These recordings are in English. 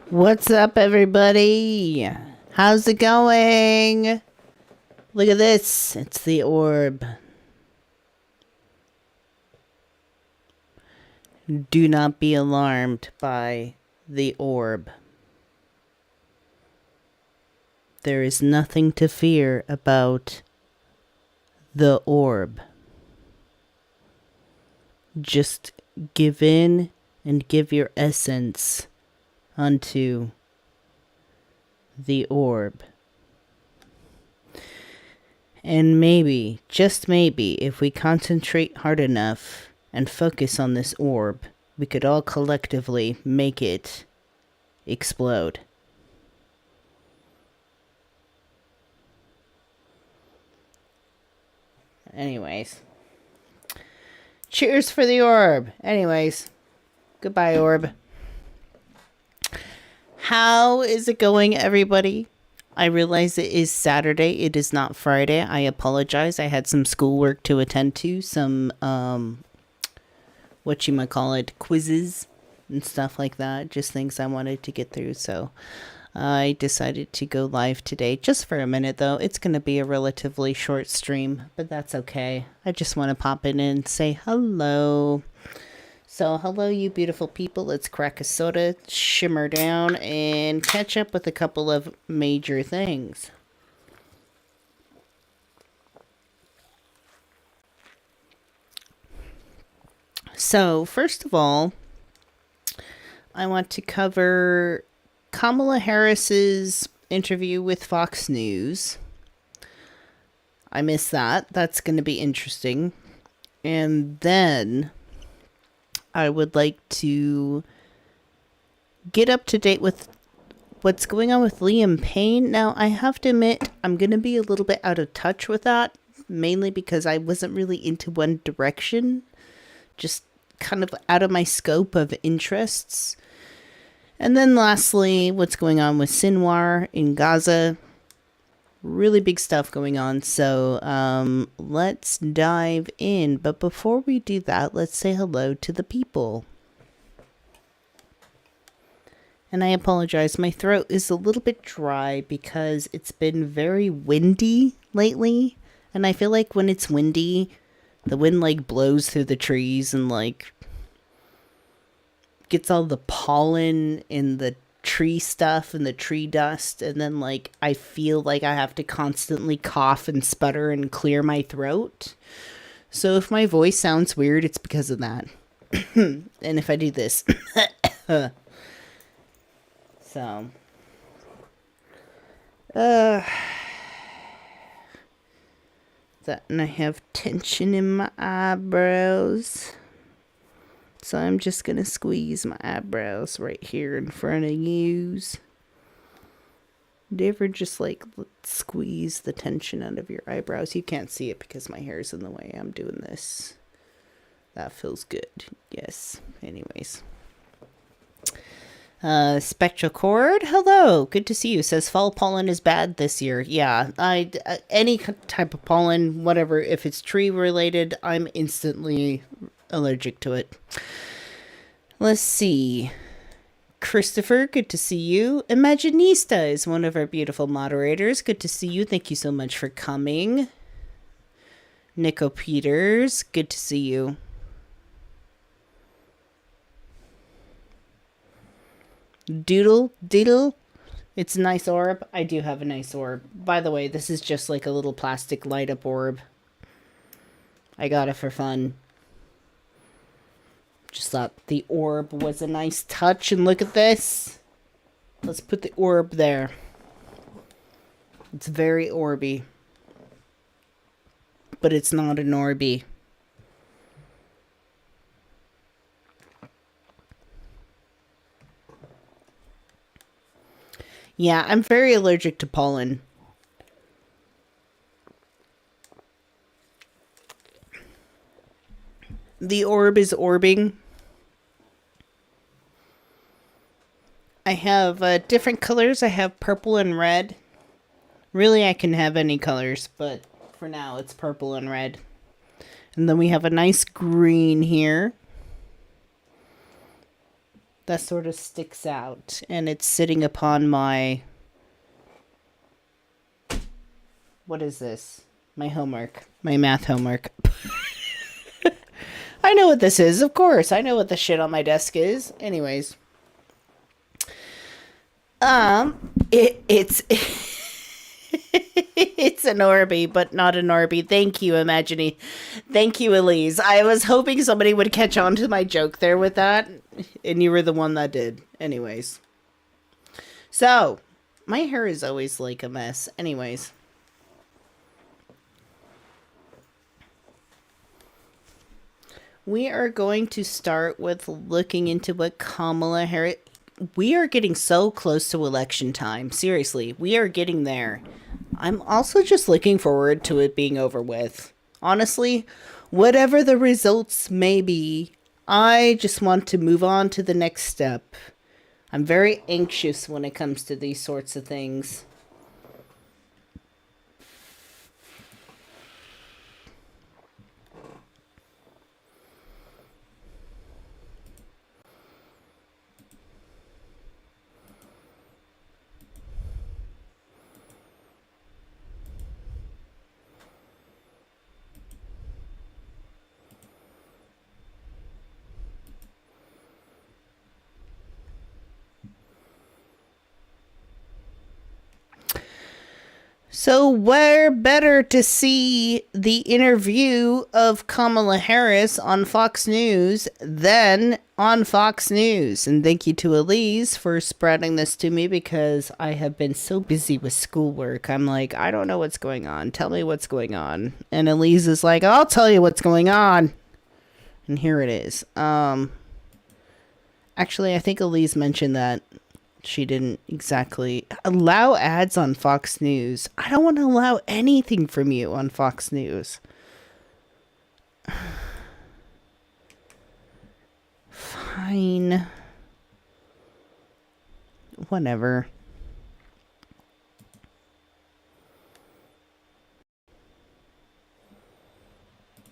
What's up, everybody? How's it going? Look at this. It's the orb. Do not be alarmed by the orb. There is nothing to fear about the orb. Just give in and give your essence unto the orb. And maybe, just maybe, if we concentrate hard enough and focus on this orb, we could all collectively make it explode. Anyways. Cheers for the orb. Anyways. Goodbye, orb. How is it going, everybody? I realize it is Saturday. It is not Friday. I apologize. I had some schoolwork to attend to. Some, quizzes and stuff like that. Just things I wanted to get through. So I decided to go live today. Just for a minute, though. It's going to be a relatively short stream, but that's okay. I just want to pop in and say hello. So, hello, you beautiful people. Let's crack a soda, shimmer down, and catch up with a couple of major things. So, first of all, I want to cover Kamala Harris's interview with Fox News. I missed that. That's going to be interesting. And then I would like to get up to date with what's going on with Liam Payne. Now, I have to admit, I'm going to be a little bit out of touch with that, mainly because I wasn't really into one direction, just kind of out of my scope of interests. And then lastly, what's going on with Sinwar in Gaza. Really big stuff going on, so let's dive in. But before we do that, let's say hello to the people. And I apologize, my throat is a little bit dry because it's been very windy lately. And I feel like when it's windy, the wind like blows through the trees and like gets all the pollen in the tree stuff and the tree dust, and then like I feel like I have to constantly cough and sputter and clear my throat. So if my voice sounds weird, it's because of that. And if I do this so that, and I have tension in my eyebrows. So I'm just going to squeeze my eyebrows right here in front of yous. Do you ever just like squeeze the tension out of your eyebrows? You can't see it because my hair is in the way. I'm doing this. That feels good. Yes. Anyways. Spectral Cord. Hello. Good to see you. Says fall pollen is bad this year. Yeah. Any type of pollen, whatever. If it's tree related, I'm instantly allergic to it. Let's see. Christopher, good to see you. Imaginista is one of our beautiful moderators. Good to see you. Thank you so much for coming. Nico Peters, good to see you. Doodle, it's a nice orb. I do have a nice orb. By the way, this is just like a little plastic light up orb. I got it for fun. Just thought the orb was a nice touch, and look at this. Let's put the orb there. It's very orby. But it's not an orby. Yeah, I'm very allergic to pollen. The orb is orbing. I have different colors. I have purple and red. Really, I can have any colors, but for now, it's purple and red. And then we have a nice green here. that sort of sticks out, and it's sitting upon my, what is this? My homework, my math homework. I know what this is, of course. I know what the shit on my desk is. Anyways. It's it's an Orby, but not an Orby. Thank you, Imagine. Thank you, Elise. I was hoping somebody would catch on to my joke there with that, and you were the one that did. Anyways. So, my hair is always like a mess. Anyways. We are going to start with looking into what Kamala Harris... We are getting so close to election time. Seriously, we are getting there. I'm also just looking forward to it being over with. Honestly, whatever the results may be, I just want to move on to the next step. I'm very anxious when it comes to these sorts of things. So where better to see the interview of Kamala Harris on Fox News than on Fox News? And thank you to Elise for spreading this to me because I have been so busy with schoolwork. I'm like, I don't know what's going on. Tell me what's going on. And Elise is like, I'll tell you what's going on. And here it is. Actually, I think Elise mentioned that she didn't exactly allow ads on Fox News. I don't want to allow anything from you on Fox News. Fine. Whatever.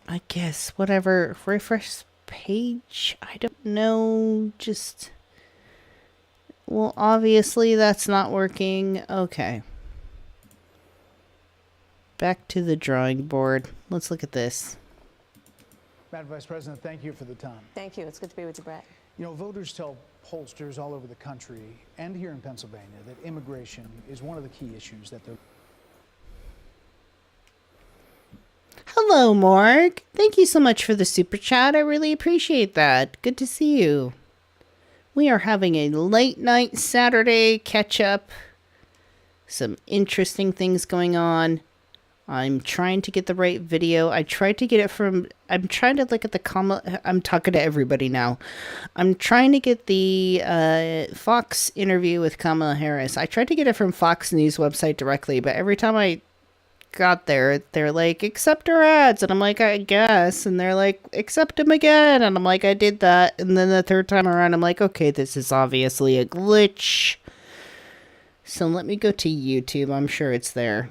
I guess, whatever. Refresh page? I don't know. Just... Well, obviously that's not working. Okay. Back to the drawing board. Let's look at this. Madam Vice President, thank you for the time. Thank you. It's good to be with you, Brett. You know, voters tell pollsters all over the country and here in Pennsylvania that immigration is one of the key issues that they're... Hello, Morg. Thank you so much for the super chat. I really appreciate that. Good to see you. We are having a late night Saturday catch up. Some interesting things going on. I'm trying to get the right video. I tried to get it from... I'm trying to look at the... I'm talking to everybody now. I'm trying to get the Fox interview with Kamala Harris. I tried to get it from Fox News website directly, but every time I got there, they're like, accept our ads. And I'm like, I guess. And they're like, accept them again. And I'm like, I did that. And then the third time around, I'm like, okay, this is obviously a glitch. So let me go to YouTube. I'm sure it's there.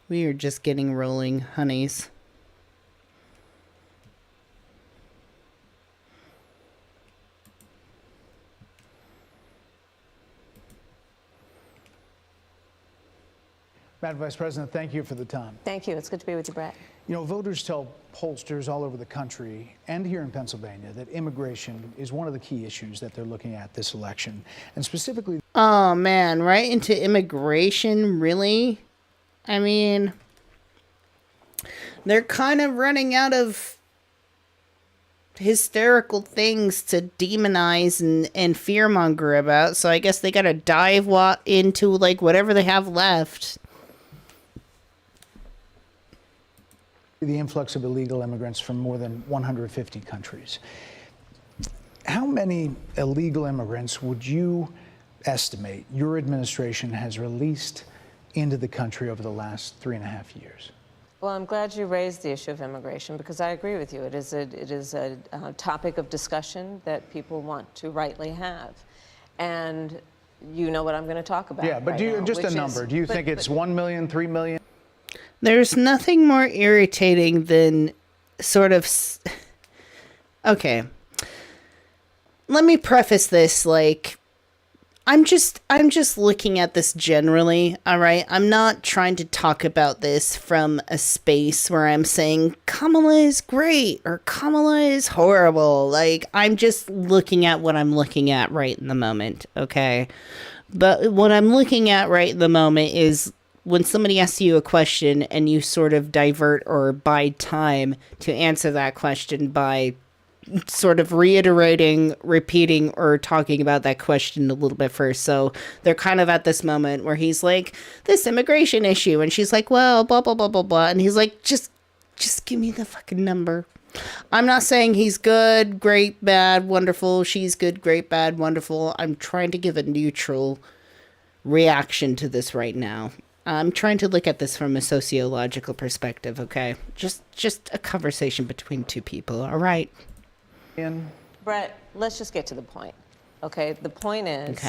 We are just getting rolling, honeys. Madam Vice President, thank you for the time. Thank you. It's good to be with you, Brett. You know, voters tell pollsters all over the country and here in Pennsylvania that immigration is one of the key issues that they're looking at this election. And specifically... Oh, man, right into immigration, really? I mean, they're kind of running out of hysterical things to demonize and fearmonger about, so I guess they gotta dive into, like, whatever they have left. The influx of illegal immigrants from more than 150 countries. How many illegal immigrants would you estimate your administration has released into the country over the last 3.5 years? Well, I'm glad you raised the issue of immigration because I agree with you. It is a topic of discussion that people want to rightly have. And you know what I'm going to talk about. Yeah, but right do you, now, just a number. Do you think it's 1 million, 3 million? There's nothing more irritating than sort of okay. Let me preface this like I'm just looking at this generally, all right? I'm not trying to talk about this from a space where I'm saying Kamala is great or Kamala is horrible. Like, I'm just looking at what I'm looking at right in the moment, okay? But what I'm looking at right in the moment is when somebody asks you a question and you sort of divert or buy time to answer that question by sort of reiterating, repeating, or talking about that question a little bit first. So they're kind of at this moment where he's like, this immigration issue. And she's like, well, blah, blah, blah, blah, blah. And he's like, just give me the fucking number. I'm not saying he's good, great, bad, wonderful. She's good, great, bad, wonderful. I'm trying to give a neutral reaction to this right now. I'm trying to look at this from a sociological perspective, okay? Just a conversation between two people, all right? Brett, let's just get to the point, okay? The point is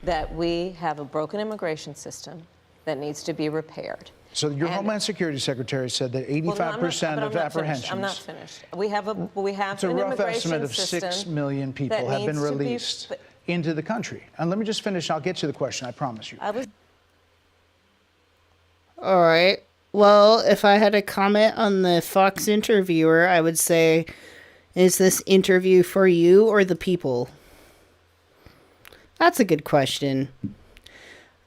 that we have a broken immigration system that needs to be repaired. So your Homeland Security Secretary said that 85% of apprehensions. I'm not finished. We have an it's a rough estimate of 6 million people have been released into the country. And let me just finish. I'll get to the question, I promise you. All right. Well, if I had a comment on the Fox interviewer, I would say, is this interview for you or the people? That's a good question.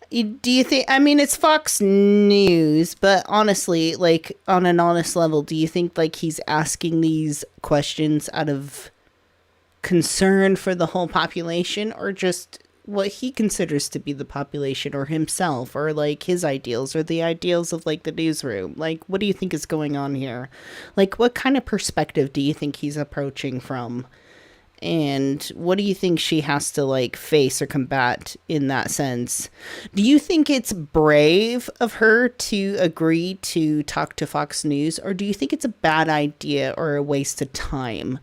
Do you think, I mean, it's Fox News, but honestly, like, on an honest level, do you think, like, he's asking these questions out of concern for the whole population, or just what he considers to be the population, or himself, or, like, his ideals, or the ideals of, like, the newsroom? Like, what do you think is going on here? Like, what kind of perspective do you think he's approaching from? And what do you think she has to, like, face or combat in that sense? Do you think it's brave of her to agree to talk to Fox News, or do you think it's a bad idea or a waste of time?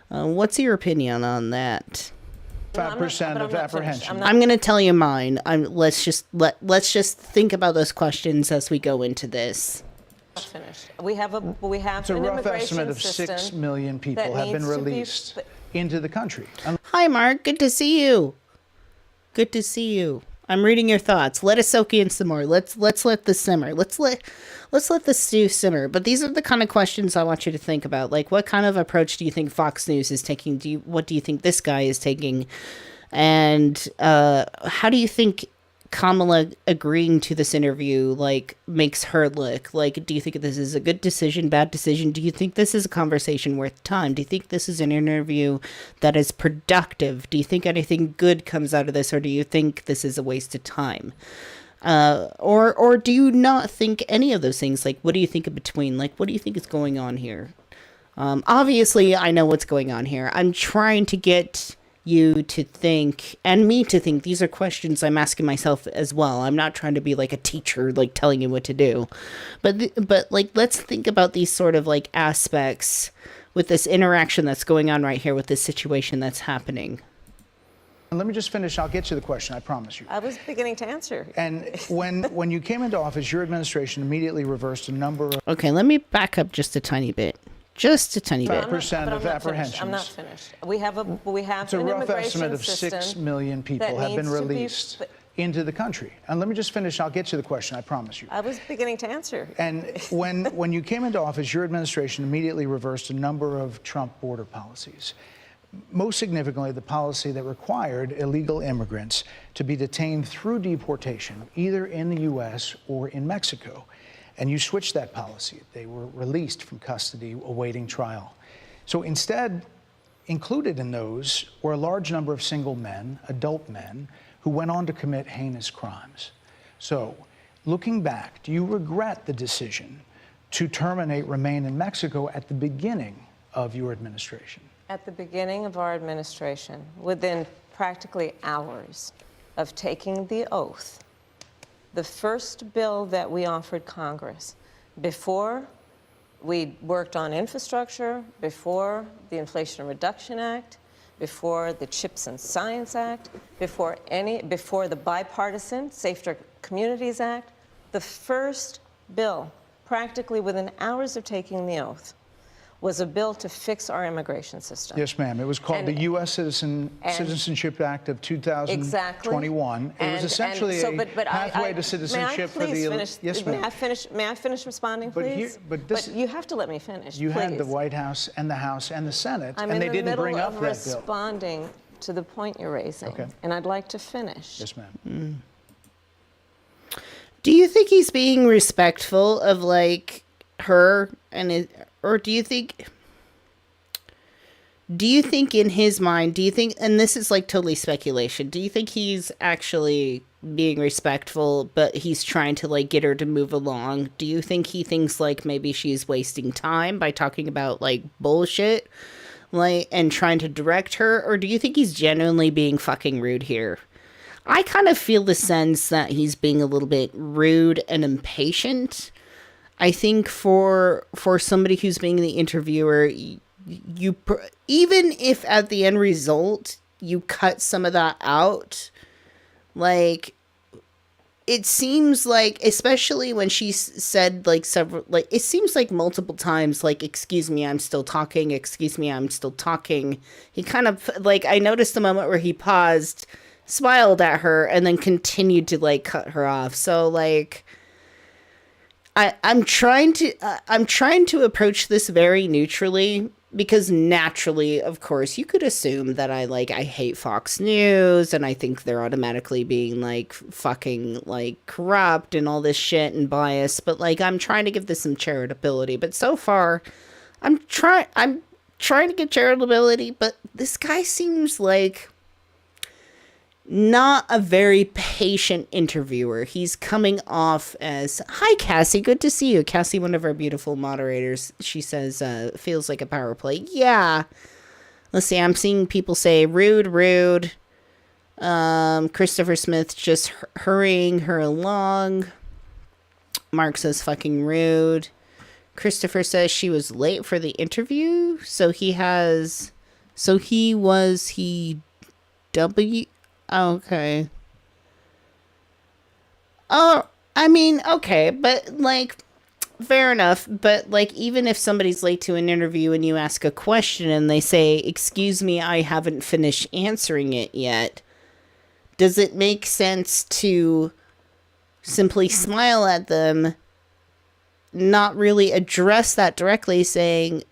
What's your opinion on that? 5% of apprehensions. I'm going to tell you mine. Let's just think about those questions as we go into this. Finished. We have it's a rough estimate of 6 million people have been released into the country. Hi, Mark. Good to see you. Good to see you. I'm reading your thoughts. Let us soak in some more. Let's let this simmer. Let's let the stew simmer. But these are the kind of questions I want you to think about. Like, what kind of approach do you think Fox News is taking? What do you think this guy is taking? And how do you think Kamala agreeing to this interview, like, makes her look? Like, do you think this is a good decision, bad decision? Do you think this is a conversation worth time? Do you think this is an interview that is productive? Do you think anything good comes out of this, or do you think this is a waste of time? Or do you not think any of those things? Like, what do you think in between? Like, what do you think is going on here? Obviously, I know what's going on here. I'm trying to get you to think, and me to think. These are questions I'm asking myself as well. I'm not trying to be like a teacher, like telling you what to do, but like, let's think about these sort of like aspects with this interaction that's going on right here with this situation that's happening. Let me just finish. I'll get to the question, I promise you. I was beginning to answer. And when you came into office, your administration immediately reversed a number of... Okay, let me back up just a tiny bit. Just a tiny bit. 5% of apprehensions. I'm not finished. We have it's a rough estimate of 6 million people have been released into the country. And let me just finish. I'll get to the question, I promise you. I was beginning to answer. And when you came into office, your administration immediately reversed a number of Trump border policies. Most significantly, the policy that required illegal immigrants to be detained through deportation, either in the U.S. or in Mexico. And you switched that policy. They were released from custody awaiting trial. So instead, included in those were a large number of single men, adult men, who went on to commit heinous crimes. So, looking back, do you regret the decision to terminate Remain in Mexico at the beginning of your administration? At the beginning of our administration, within practically hours of taking the oath, the first bill that we offered Congress, before we worked on infrastructure, before the Inflation Reduction Act, before the Chips and Science Act, before the bipartisan Safer Communities Act, the first bill, practically within hours of taking the oath, was a bill to fix our immigration system. Yes, ma'am. It was called the U.S. Citizenship Act of 2021. Exactly. It was essentially a pathway to citizenship for the... Finish? Yes, ma'am. May I finish responding, please? But you have to let me finish, You please. had the White House and the House and the Senate, and they didn't bring up that bill. I'm in the middle of responding to the point you're raising, okay, and I'd like to finish. Yes, ma'am. Do you think he's being respectful of, like, her or do you think in his mind, and this is like totally speculation, do you think he's actually being respectful, but he's trying to like get her to move along? Do you think he thinks like maybe she's wasting time by talking about like bullshit, like, and trying to direct her? Or do you think he's genuinely being fucking rude here? I kind of feel the sense that he's being a little bit rude and impatient. I think for somebody who's being the interviewer, even if at the end result you cut some of that out, like, it seems like, especially when she said like several, like, it seems like multiple times, like, excuse me, I'm still talking, excuse me, I'm still talking. He kind of, like, I noticed the moment where he paused, smiled at her, and then continued to like cut her off. So like, I'm trying to approach this very neutrally, because naturally, of course, you could assume that I hate Fox News and I think they're automatically being like fucking like corrupt and all this shit and biased, but like, I'm trying to give this some charitability. But so far, I'm trying to get charitability, but this guy seems like not a very patient interviewer. He's coming off as, hi, Cassie, good to see you. Cassie, one of our beautiful moderators, she says, feels like a power play. Yeah. Let's see, I'm seeing people say, rude. Christopher Smith just hurrying her along. Mark says, fucking rude. Christopher says she was late for the interview. Okay. Oh, I mean, okay, but like, fair enough. But like, even if somebody's late to an interview and you ask a question and they say, excuse me, I haven't finished answering it yet, does it make sense to simply smile at them, not really address that directly, saying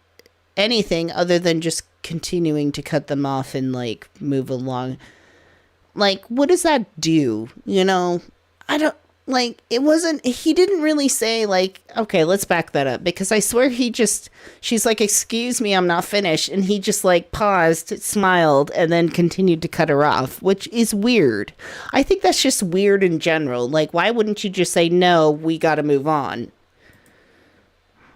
anything other than just continuing to cut them off and like move along? Like, what does that do? You know, I don't, like, he didn't really say, like, okay, let's back that up. Because I swear she's like, excuse me, I'm not finished. And he just, like, paused, smiled, and then continued to cut her off, which is weird. I think that's just weird in general. Like, why wouldn't you just say, no, we gotta move on?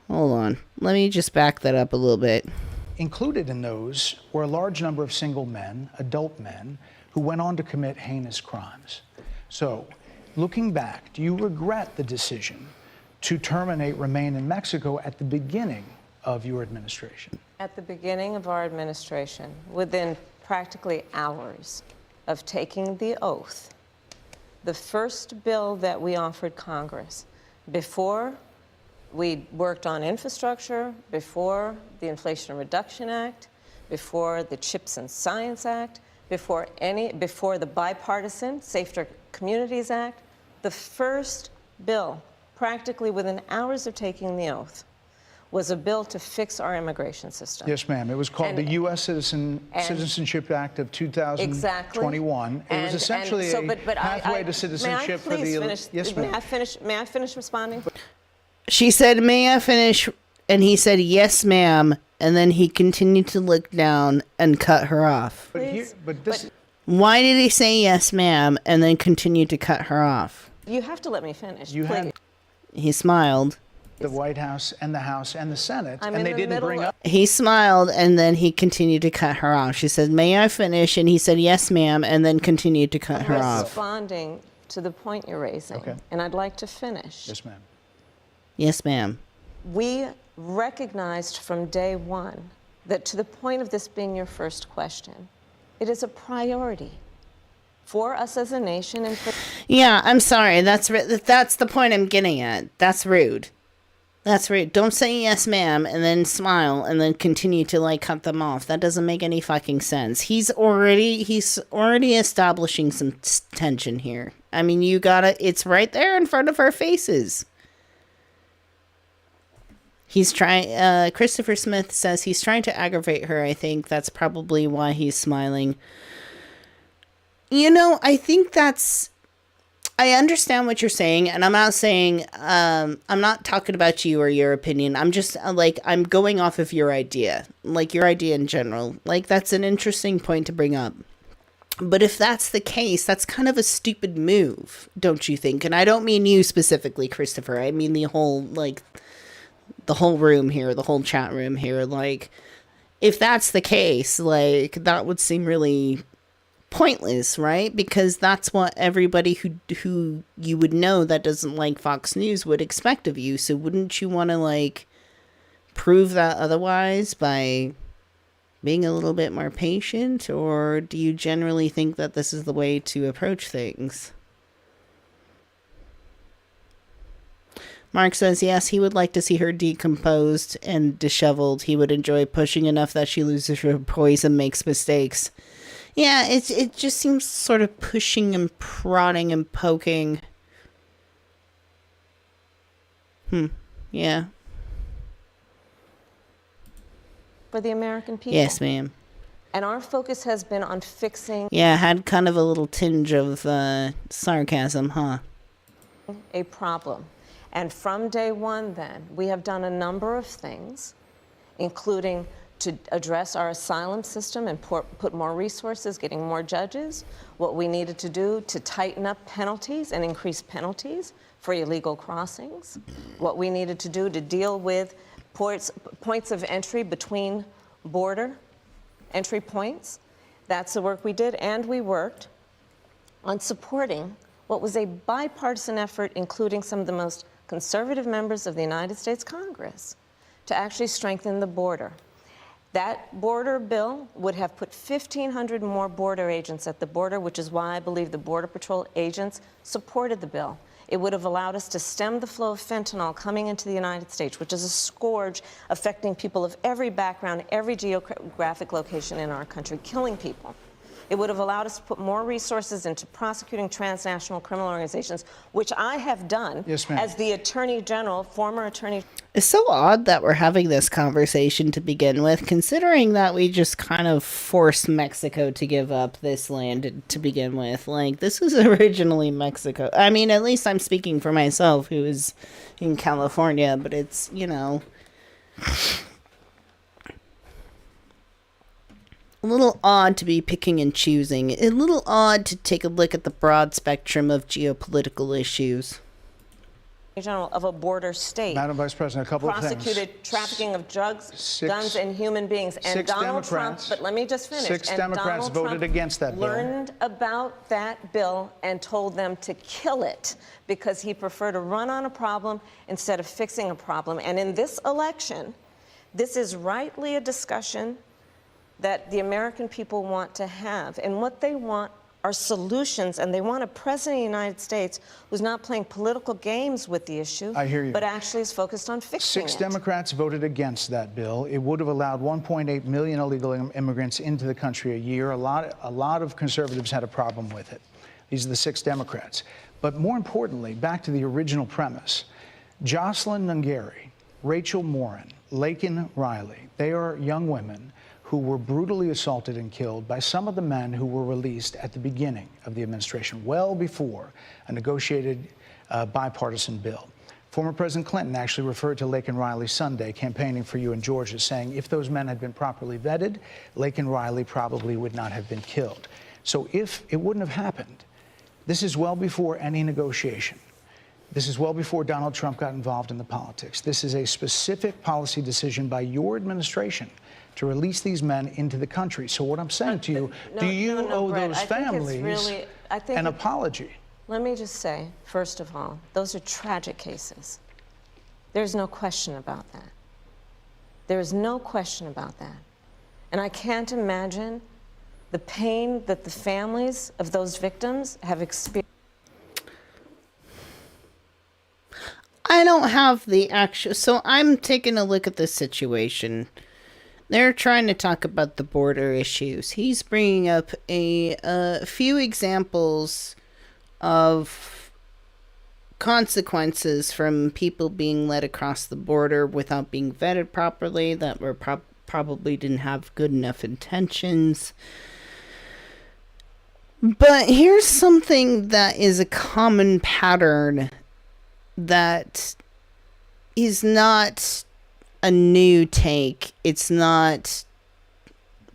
Hold on. Let me just back that up a little bit. Included in those were a large number of single men, adult men, who went on to commit heinous crimes. So, looking back, do you regret the decision to terminate Remain in Mexico at the beginning of your administration? At the beginning of our administration, within practically hours of taking the oath, the first bill that we offered Congress, before we worked on infrastructure, before the Inflation Reduction Act, before the Chips and Science Act, before the bipartisan Safer Communities Act, the first bill, practically within hours of taking the oath, was a bill to fix our immigration system. Yes, ma'am. It was called the U.S. Citizenship Act of 2021. Exactly. It was essentially a pathway to citizenship for the... Yes, ma'am. May I finish responding? She said, may I finish? And he said, yes, ma'am. And then he continued to look down and cut her off. Why did he say yes, ma'am, and then continue to cut her off? You have to let me finish, please. He smiled. The White House and the House and the Senate, and they didn't bring up... He smiled, and then he continued to cut her off. She said, may I finish? And he said, yes, ma'am, and then continued to cut her off. Responding to the point you're raising, and I'd like to finish. Yes, ma'am. Yes, ma'am. We recognized from day one that, to the point of this being your first question, it is a priority for us as a nation. And yeah, I'm sorry. That's the point I'm getting at. That's rude. That's right. Don't say yes, ma'am, and then smile, and then continue to like cut them off. That doesn't make any fucking sense. He's already establishing some tension here. I mean, you gotta. It's right there in front of our faces. He's trying. Christopher Smith says he's trying to aggravate her. I think that's probably why he's smiling. You know, I think that's. I understand what you're saying, and I'm not saying, I'm not talking about you or your opinion. I'm just, like, I'm going off of your idea. Like, your idea in general. Like, that's an interesting point to bring up. But if that's the case, that's kind of a stupid move, don't you think? And I don't mean you specifically, Christopher. I mean the whole, like, the whole room here, the whole chat room here. Like, if that's the case, like, that would seem really pointless, right? Because that's what everybody who you would know that doesn't like Fox News would expect of you. So wouldn't you want to like prove that otherwise by being a little bit more patient? Or do you generally think that this is the way to approach things? Mark says, yes, he would like to see her decomposed and disheveled. He would enjoy pushing enough that she loses her poise and makes mistakes. Yeah, it just seems sort of pushing and prodding and poking. Yeah. For the American people. Yes, ma'am. And our focus has been on fixing... Yeah, had kind of a little tinge of sarcasm, huh? ...a problem. And from day one, then, we have done a number of things, including to address our asylum system and put more resources, getting more judges, what we needed to do to tighten up penalties and increase penalties for illegal crossings, what we needed to do to deal with points of entry between border entry points. That's the work we did, and we worked on supporting what was a bipartisan effort, including some of the most conservative members of the United States Congress, to actually strengthen the border. That border bill would have put 1,500 more border agents at the border, which is why I believe the Border Patrol agents supported the bill. It would have allowed us to stem the flow of fentanyl coming into the United States, which is a scourge affecting people of every background, every geographic location in our country, killing people. It would have allowed us to put more resources into prosecuting transnational criminal organizations, which I have done as the Attorney General, former Attorney. It's so odd that we're having this conversation to begin with, considering that we just kind of forced Mexico to give up this land to begin with. Like, this was originally Mexico. I mean, at least I'm speaking for myself, who is in California, but it's, you know... a little odd to be picking and choosing. A little odd to take a look at the broad spectrum of geopolitical issues. General of a border state. Madam Vice President, a couple of things. Prosecuted trafficking of drugs, guns, and human beings. And Donald Trump, but let me just finish. Six Democrats voted against that bill. Learned about that bill and told them to kill it because he preferred to run on a problem instead of fixing a problem. And in this election, this is rightly a discussion that the American people want to have. And what they want are solutions, and they want a president of the United States who's not playing political games with the issue, I hear you, but actually is focused on fixing it. Six Democrats voted against that bill. It would have allowed 1.8 million illegal immigrants into the country a year. A lot of conservatives had a problem with it. These are the six Democrats. But more importantly, back to the original premise, Jocelyn Nungary, Rachel Morin, Laken Riley, they are young women who were brutally assaulted and killed by some of the men who were released at the beginning of the administration, well before a negotiated bipartisan bill. Former President Clinton actually referred to Laken Riley Sunday, campaigning for you in Georgia, saying if those men had been properly vetted, Laken Riley probably would not have been killed. So if it wouldn't have happened, this is well before any negotiation. This is well before Donald Trump got involved in the politics. This is a specific policy decision by your administration to release these men into the country. So what I'm saying to you, do you owe those families an apology? Let me just say, first of all, those are tragic cases. There's no question about that. There is no question about that. And I can't imagine the pain that the families of those victims have experienced. I don't have the actual. So I'm taking a look at this situation. They're trying to talk about the border issues. He's bringing up a few examples of consequences from people being led across the border without being vetted properly, that were probably didn't have good enough intentions. But here's something that is a common pattern that is not a new take. It's not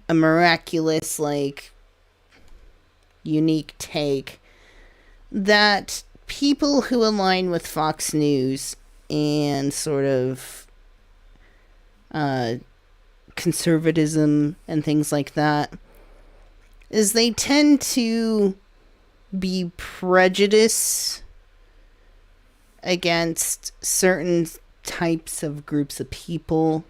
a miraculous, like, unique take. That people who align with Fox News and sort of conservatism and things like that is they tend to be prejudiced against certain types of groups of people.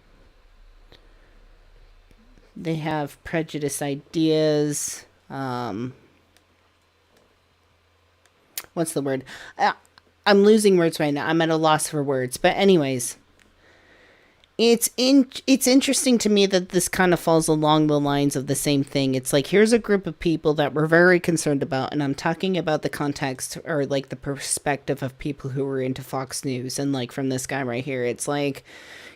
They have prejudiced ideas. What's the word? I'm losing words right now. I'm at a loss for words. But anyways, it's interesting to me that this kind of falls along the lines of the same thing. It's like, here's a group of people that we're very concerned about, and I'm talking about the context or like the perspective of people who were into Fox News, and like from this guy right here, it's like,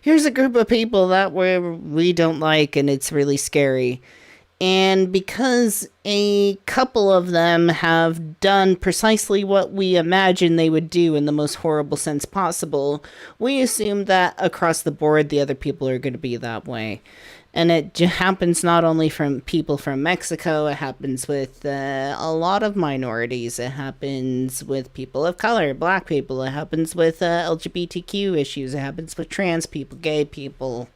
here's a group of people that we don't like, and it's really scary. And because a couple of them have done precisely what we imagine they would do in the most horrible sense possible, we assume that across the board the other people are going to be that way. And it happens not only from people from Mexico, it happens with a lot of minorities. It happens with people of color, black people. It happens with LGBTQ issues. It happens with trans people, gay people,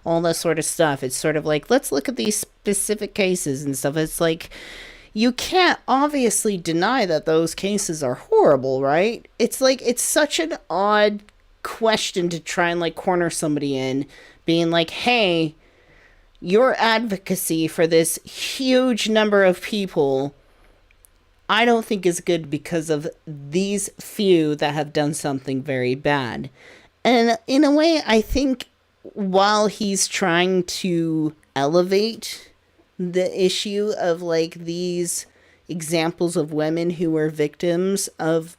all that sort of stuff. It's sort of like, let's look at these specific cases and stuff. It's like, you can't obviously deny that those cases are horrible, right? It's like, it's such an odd question to try and like corner somebody in, being like, hey, your advocacy for this huge number of people, I don't think is good because of these few that have done something very bad. And in a way, I think while he's trying to elevate the issue of like these examples of women who were victims of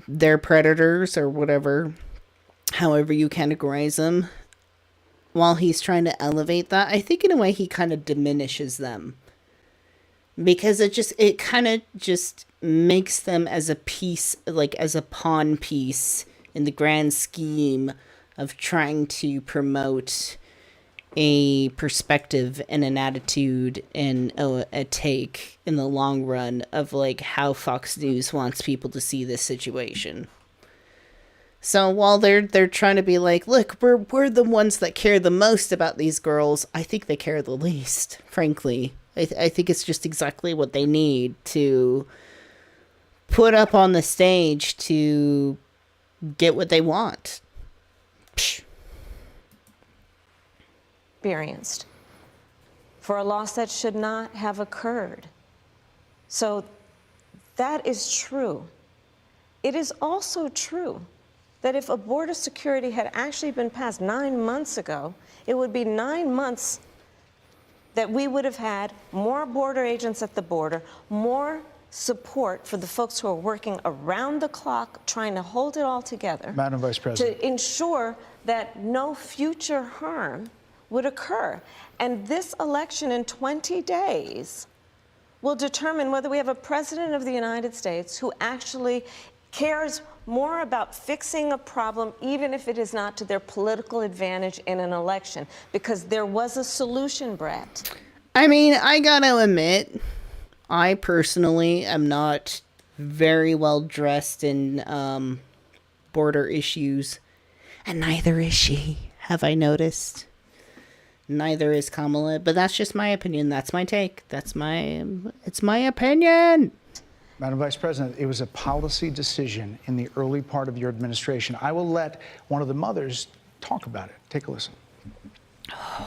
their predators or whatever, however you categorize them, while he's trying to elevate that, I think in a way he kind of diminishes them, because it kind of just makes them as a piece, like as a pawn piece in the grand scheme of trying to promote a perspective and an attitude and a take in the long run of like how Fox News wants people to see this situation. So while they're trying to be like, look, we're the ones that care the most about these girls, I think they care the least, frankly. I think it's just exactly what they need to put up on the stage to get what they want. Psh. Experienced for a loss that should not have occurred. So that is true. It is also true that if a border security had actually been passed 9 months ago, it would be 9 months that we would have had more border agents at the border, more support for the folks who are working around the clock trying to hold it all together. Madam Vice President. To ensure that no future harm would occur. And this election in 20 days will determine whether we have a president of the United States who actually cares more about fixing a problem, even if it is not to their political advantage in an election, because there was a solution, Brett. I mean, I gotta admit, I personally am not very well dressed in border issues, and neither is she, have I noticed. Neither is Kamala, but that's just my opinion. That's my take. It's my opinion. Madam Vice President, it was a policy decision in the early part of your administration. I will let one of the mothers talk about it. Take a listen.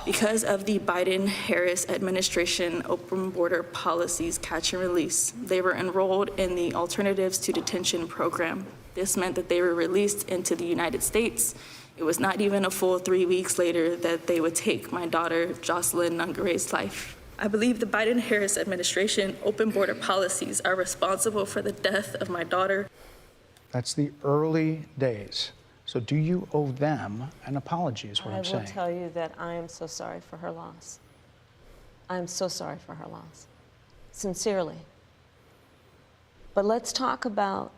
Because of the Biden-Harris administration open border policies catch and release, they were enrolled in the Alternatives to Detention program. This meant that they were released into the United States. It was not even a full 3 weeks later that they would take my daughter, Jocelyn Nungare's life. I believe the Biden-Harris administration open border policies are responsible for the death of my daughter. That's the early days. So do you owe them an apology is what I'm saying. I will tell you that I am so sorry for her loss. I'm so sorry for her loss, sincerely. But let's talk about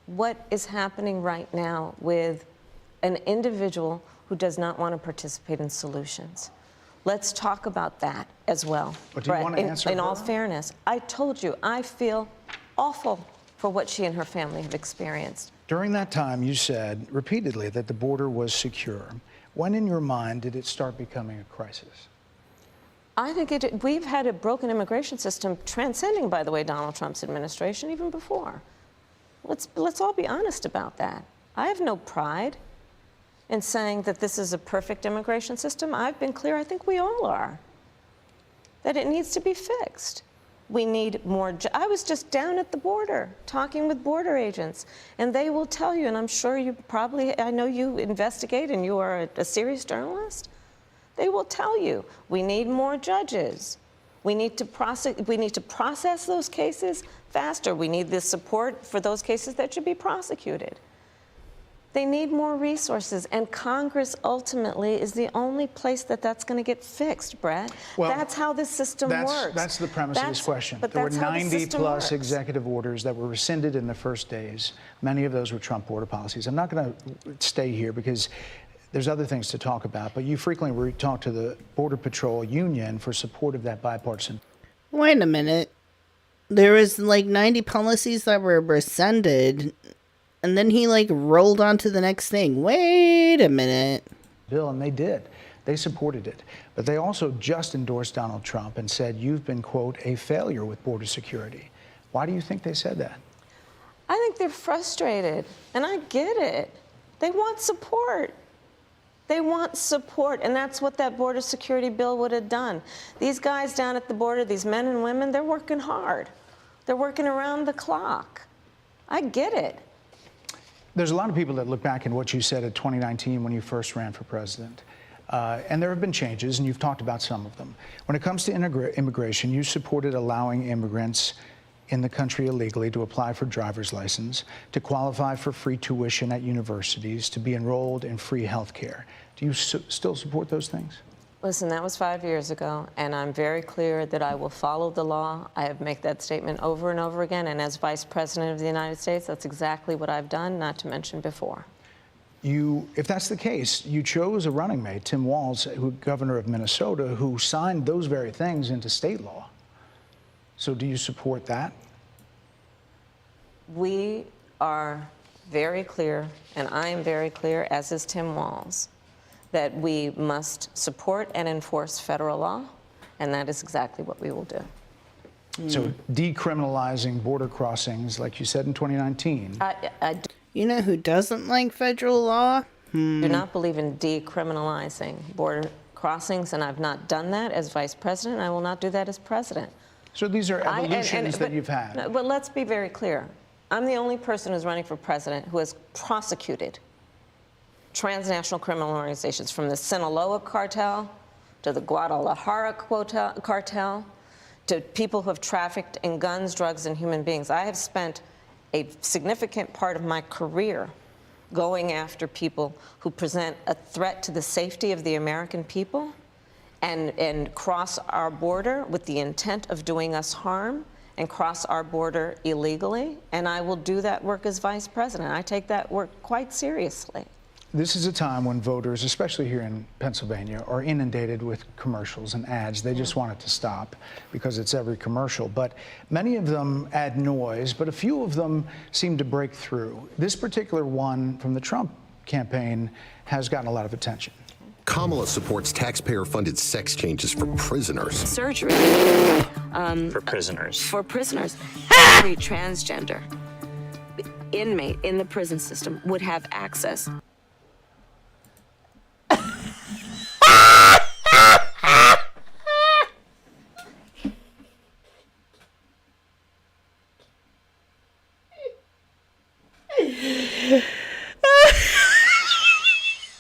what is happening right now with an individual who does not want to participate in solutions. Let's talk about that as well. But do you want to answer in her? all fairness, I told you, I feel awful for what she and her family have experienced. During that time, you said repeatedly that the border was secure. When in your mind did it start becoming a crisis? I think we've had a broken immigration system transcending, by the way, Donald Trump's administration even before. Let's all be honest about that. I have no pride in saying that this is a perfect immigration system. I've been clear, I think we all are, that it needs to be fixed. We need more. I was just down at the border talking with border agents, and they will tell you, and I'm sure you probably, I know you investigate and you are a serious journalist. They will tell you, we need more judges. We need to process those cases faster. We need the support for those cases that should be prosecuted. They need more resources, and Congress ultimately is the only place that's going to get fixed, Brett. Well, that's how this system works. That's the premise of this question. But there were that's how the 90 system plus works. executive orders that were rescinded in the first days. Many of those were Trump border policies. I'm not going to stay here because there's other things to talk about, but you frequently talk to the Border Patrol Union for support of that bipartisan. Wait a minute. There was like 90 policies that were rescinded, and then he like rolled on to the next thing. Wait a minute. Bill, and they did. They supported it. But they also just endorsed Donald Trump and said, you've been, quote, a failure with border security. Why do you think they said that? I think they're frustrated, and I get it. They want support. They want support, and that's what that border security bill would have done. These guys down at the border, these men and women, they're working hard. They're working around the clock. I get it. There's a lot of people that look back at what you said in 2019 when you first ran for president. And there have been changes, and you've talked about some of them. When it comes to immigration, you supported allowing immigrants in the country illegally to apply for driver's license, to qualify for free tuition at universities, to be enrolled in free health care. Do you still support those things? Listen, that was 5 years ago, and I'm very clear that I will follow the law. I have made that statement over and over again, and as Vice President of the United States, that's exactly what I've done, not to mention before. If that's the case, you chose a running mate, Tim Walz, governor of Minnesota, who signed those very things into state law. So do you support that? We are very clear, and I am very clear, as is Tim Walz, that we must support and enforce federal law, and that is exactly what we will do. So decriminalizing border crossings, like you said in 2019. I You know who doesn't like federal law? do not believe in decriminalizing border crossings, and I've not done that as Vice President. I will not do that as President. So these are evolutions that you've had. No, but let's be very clear. I'm the only person who's running for president who has prosecuted transnational criminal organizations, from the Sinaloa cartel to the Guadalajara cartel to people who have trafficked in guns, drugs, and human beings. I have spent a significant part of my career going after people who present a threat to the safety of the American people and cross our border with the intent of doing us harm and cross our border illegally. And I will do that work as Vice President. I take that work quite seriously. This is a time when voters, especially here in Pennsylvania, are inundated with commercials and ads. They just want it to stop because it's every commercial. But many of them add noise, but a few of them seem to break through. This particular one from the Trump campaign has gotten a lot of attention. Kamala supports taxpayer-funded sex changes for prisoners. Surgery. For prisoners. For prisoners. Every transgender inmate in the prison system would have access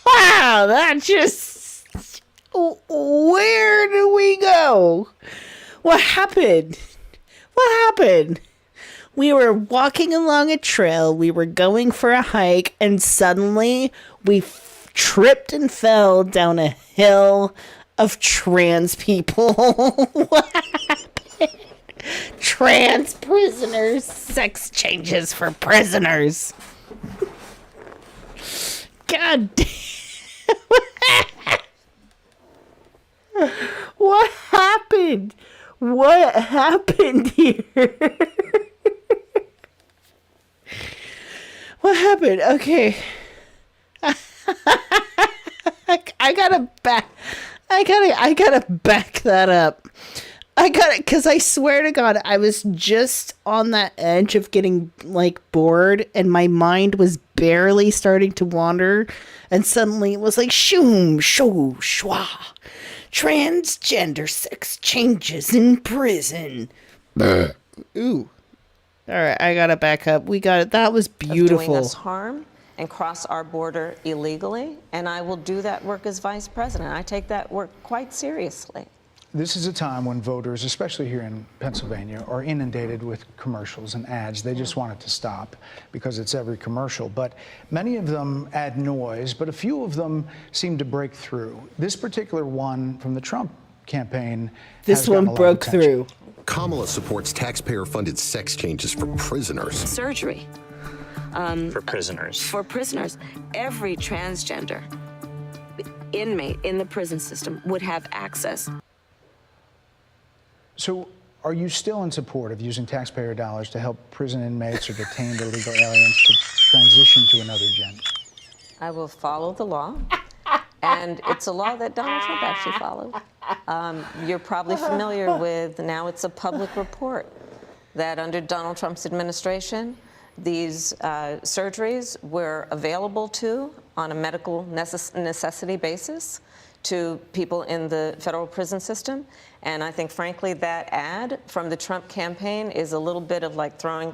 Wow, that just... Where do we go? What happened? What happened? We were walking along a trail, we were going for a hike, and suddenly we tripped and fell down a hill of trans people. What happened? Trans prisoners, sex changes for prisoners. God damn. What happened? What happened here? What happened? Okay. I gotta back that up. Because I swear to God, I was just on that edge of getting, like, bored, and my mind was barely starting to wander, and suddenly it was like, shoom, shoo, shwa. Transgender sex changes in prison. Ooh. All right, I gotta back up. We got it. That was beautiful. Doing us harm and cross our border illegally, and I will do that work as vice president. I take that work quite seriously. This is a time when voters, especially here in Pennsylvania, are inundated with commercials and ads. They just want it to stop because it's every commercial. But many of them add noise, but a few of them seem to break through. This particular one from the Trump campaign. This one broke through. Kamala supports taxpayer-funded sex changes for prisoners. Surgery. For prisoners. For prisoners. Every transgender inmate in the prison system would have access. So are you still in support of using taxpayer dollars to help prison inmates or detained illegal aliens to transition to another gender? I will follow the law, and it's a law that Donald Trump actually followed. You're probably familiar with, now it's a public report, that under Donald Trump's administration, these surgeries were available on a medical necessity basis to people in the federal prison system. And I think, frankly, that ad from the Trump campaign is a little bit of like throwing,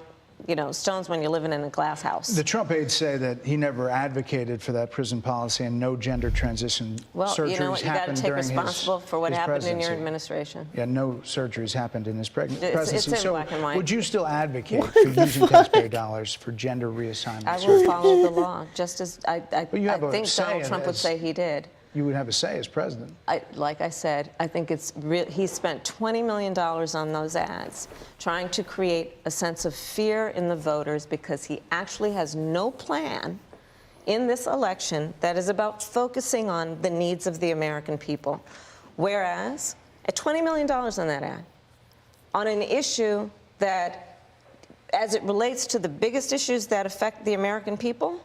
stones when you're living in a glass house. The Trump aides say that he never advocated for that prison policy and no gender transition surgeries you know what? You got to take responsible for what happened in your administration. Yeah, no surgeries happened in his presidency. It's in black and white. Would you still advocate for using taxpayer dollars for gender reassignment? I will follow the law, just as I think say Donald Trump would say he did. You would have a say as president. Like I said, I think it's he spent $20 million on those ads, trying to create a sense of fear in the voters because he actually has no plan in this election that is about focusing on the needs of the American people. Whereas, at $20 million on that ad, on an issue that, as it relates to the biggest issues that affect the American people,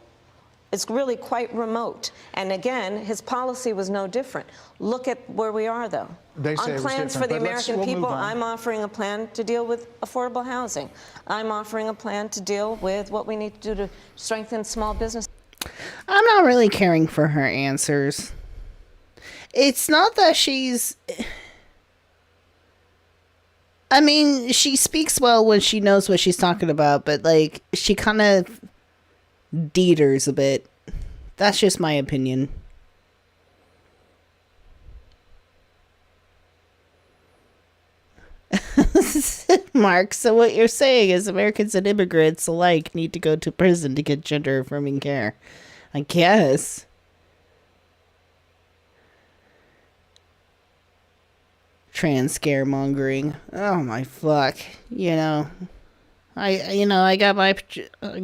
it's really quite remote. And again, his policy was no different. Look at where we are, though. They say on plans for the American people, I'm offering a plan to deal with affordable housing. I'm offering a plan to deal with what we need to do to strengthen small business. I'm not really caring for her answers. It's not that she's... I mean, she speaks well when she knows what she's talking about, but, like, she kind of... Dieters a bit. That's just my opinion. Mark, so what you're saying is Americans and immigrants alike need to go to prison to get gender affirming care. I guess. Trans scaremongering. Oh my fuck. I got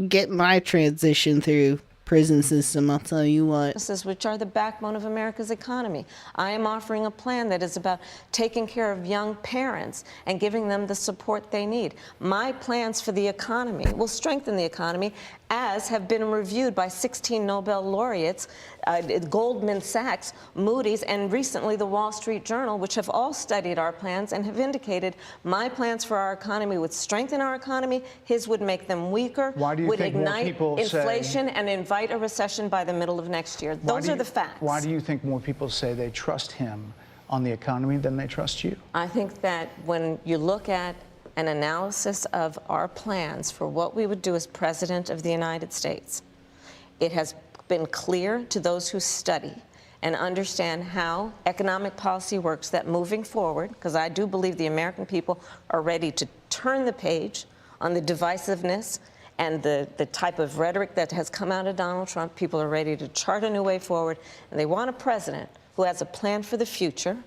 get my transition through prison system, I'll tell you what. Which are the backbone of America's economy. I am offering a plan that is about taking care of young parents and giving them the support they need. My plans for the economy will strengthen the economy, as have been reviewed by 16 Nobel laureates, Goldman Sachs, Moody's, and recently the Wall Street Journal, which have all studied our plans and have indicated my plans for our economy would strengthen our economy, his would make them weaker, would ignite inflation and invite a recession by the middle of next year. Those are the facts. Why do you think more people say they trust him on the economy than they trust you? I think that when you look at an analysis of our plans for what we would do as President of the United States, it has been clear to those who study and understand how economic policy works that moving forward, because I do believe the American people are ready to turn the page on the divisiveness and the type of rhetoric that has come out of Donald Trump. People are ready to chart a new way forward, and they want a president who has a plan for the future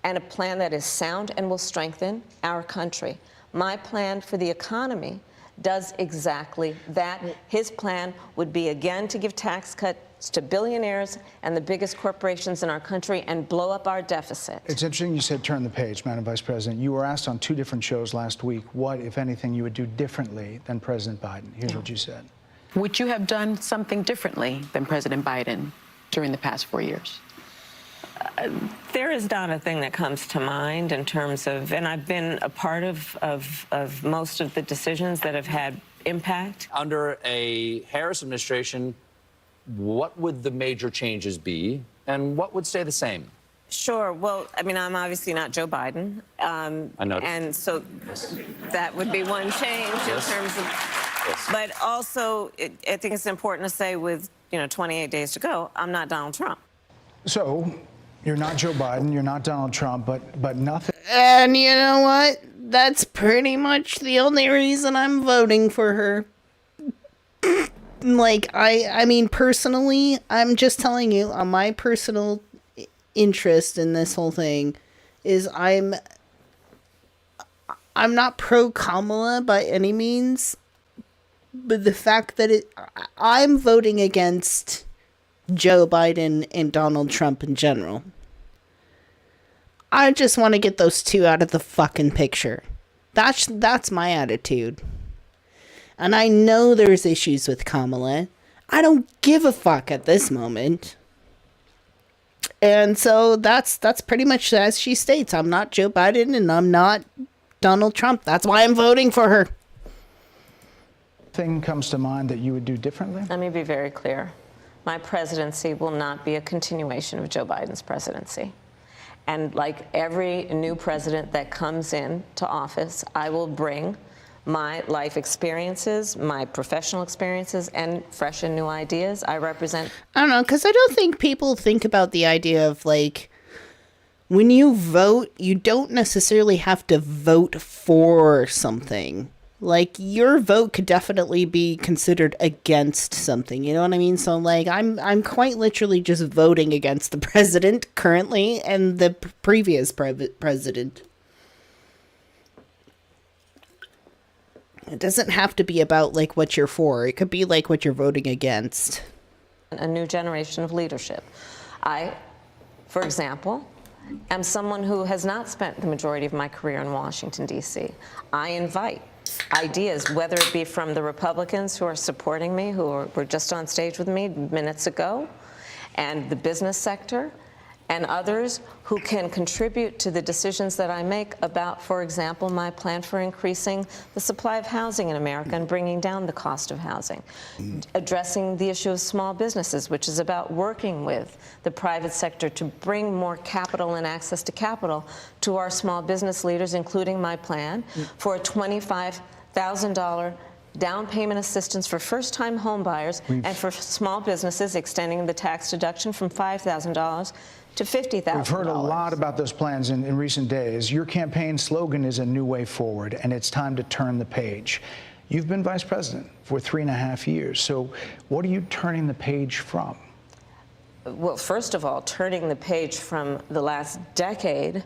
and a plan that is sound and will strengthen our country. My plan for the economy does exactly that. His plan would be, again, to give tax cuts to billionaires and the biggest corporations in our country and blow up our deficit. It's interesting you said turn the page, Madam Vice President. You were asked on 2 different shows last week what, if anything, you would do differently than President Biden. Here's what you said. Would you have done something differently than President Biden during the past 4 years? There is not a thing that comes to mind in terms of, and I've been a part of most of the decisions that have had impact. Under a Harris administration, what would the major changes be, and what would stay the same? Sure. Well, I mean, I'm obviously not Joe Biden. I know. And so that would be one change in terms of, but also I think it's important to say with, 28 days to go, I'm not Donald Trump. So, you're not Joe Biden, you're not Donald Trump, but nothing. And you know what? That's pretty much the only reason I'm voting for her. Like, I mean, personally, I'm just telling you, on my personal interest in this whole thing is I'm not pro Kamala by any means, but the fact that I'm voting against Joe Biden and Donald Trump in general. I just want to get those two out of the fucking picture. That's my attitude. And I know there's issues with Kamala. I don't give a fuck at this moment. And so that's pretty much as she states. I'm not Joe Biden and I'm not Donald Trump. That's why I'm voting for her. Thing comes to mind that you would do differently? Let me be very clear. My presidency will not be a continuation of Joe Biden's presidency. And like every new president that comes in to office, I will bring my life experiences, my professional experiences, and fresh and new ideas. I represent... I don't know, because I don't think people think about the idea of, like, when you vote, you don't necessarily have to vote for something. Like, your vote could definitely be considered against something, you know what I mean? So, like, I'm quite literally just voting against the president currently and the previous president. It doesn't have to be about, like, what you're for. It could be, like, what you're voting against. A new generation of leadership. I, for example, am someone who has not spent the majority of my career in Washington, D.C. I invite ideas, whether it be from the Republicans who are supporting me, who were just on stage with me minutes ago, and the business sector, and others who can contribute to the decisions that I make about, for example, my plan for increasing the supply of housing in America and bringing down the cost of housing, addressing the issue of small businesses, which is about working with the private sector to bring more capital and access to capital to our small business leaders, including my plan for a $25,000 down payment assistance for first-time home buyers and for small businesses, extending the tax deduction from $5,000 to $50,000. We've heard a lot about those plans in recent days. Your campaign slogan is a new way forward, and it's time to turn the page. You've been vice president for 3.5 years, so what are you turning the page from? Well, first of all, turning the page from the last decade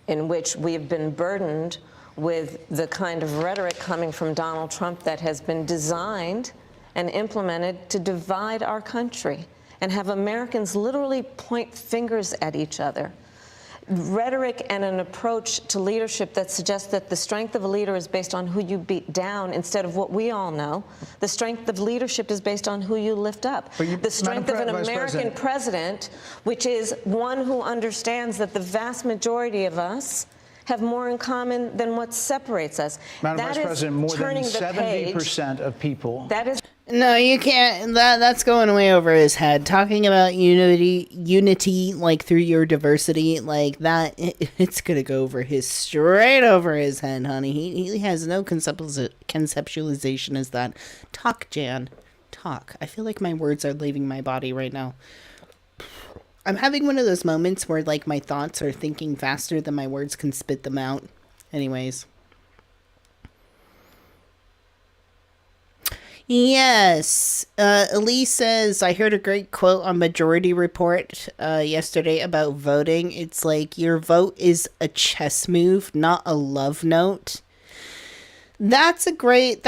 in which we have been burdened with the kind of rhetoric coming from Donald Trump that has been designed and implemented to divide our country and have Americans literally point fingers at each other. Rhetoric and an approach to leadership that suggests that the strength of a leader is based on who you beat down instead of what we all know. The strength of leadership is based on who you lift up. The strength of an American president, which is one who understands that the vast majority of us have more in common than what separates us. Madam Vice President, more than 70% of people. That is. No, you can't. That's going way over his head. Talking about unity, like through your diversity, like that, it's gonna go straight over his head, honey. He has no conceptualization as that. Talk, Jan. Talk. I feel like my words are leaving my body right now. I'm having one of those moments where, like, my thoughts are thinking faster than my words can spit them out. Anyways. Yes. Elise says, I heard a great quote on Majority Report yesterday about voting. It's like, your vote is a chess move, not a love note. That's a great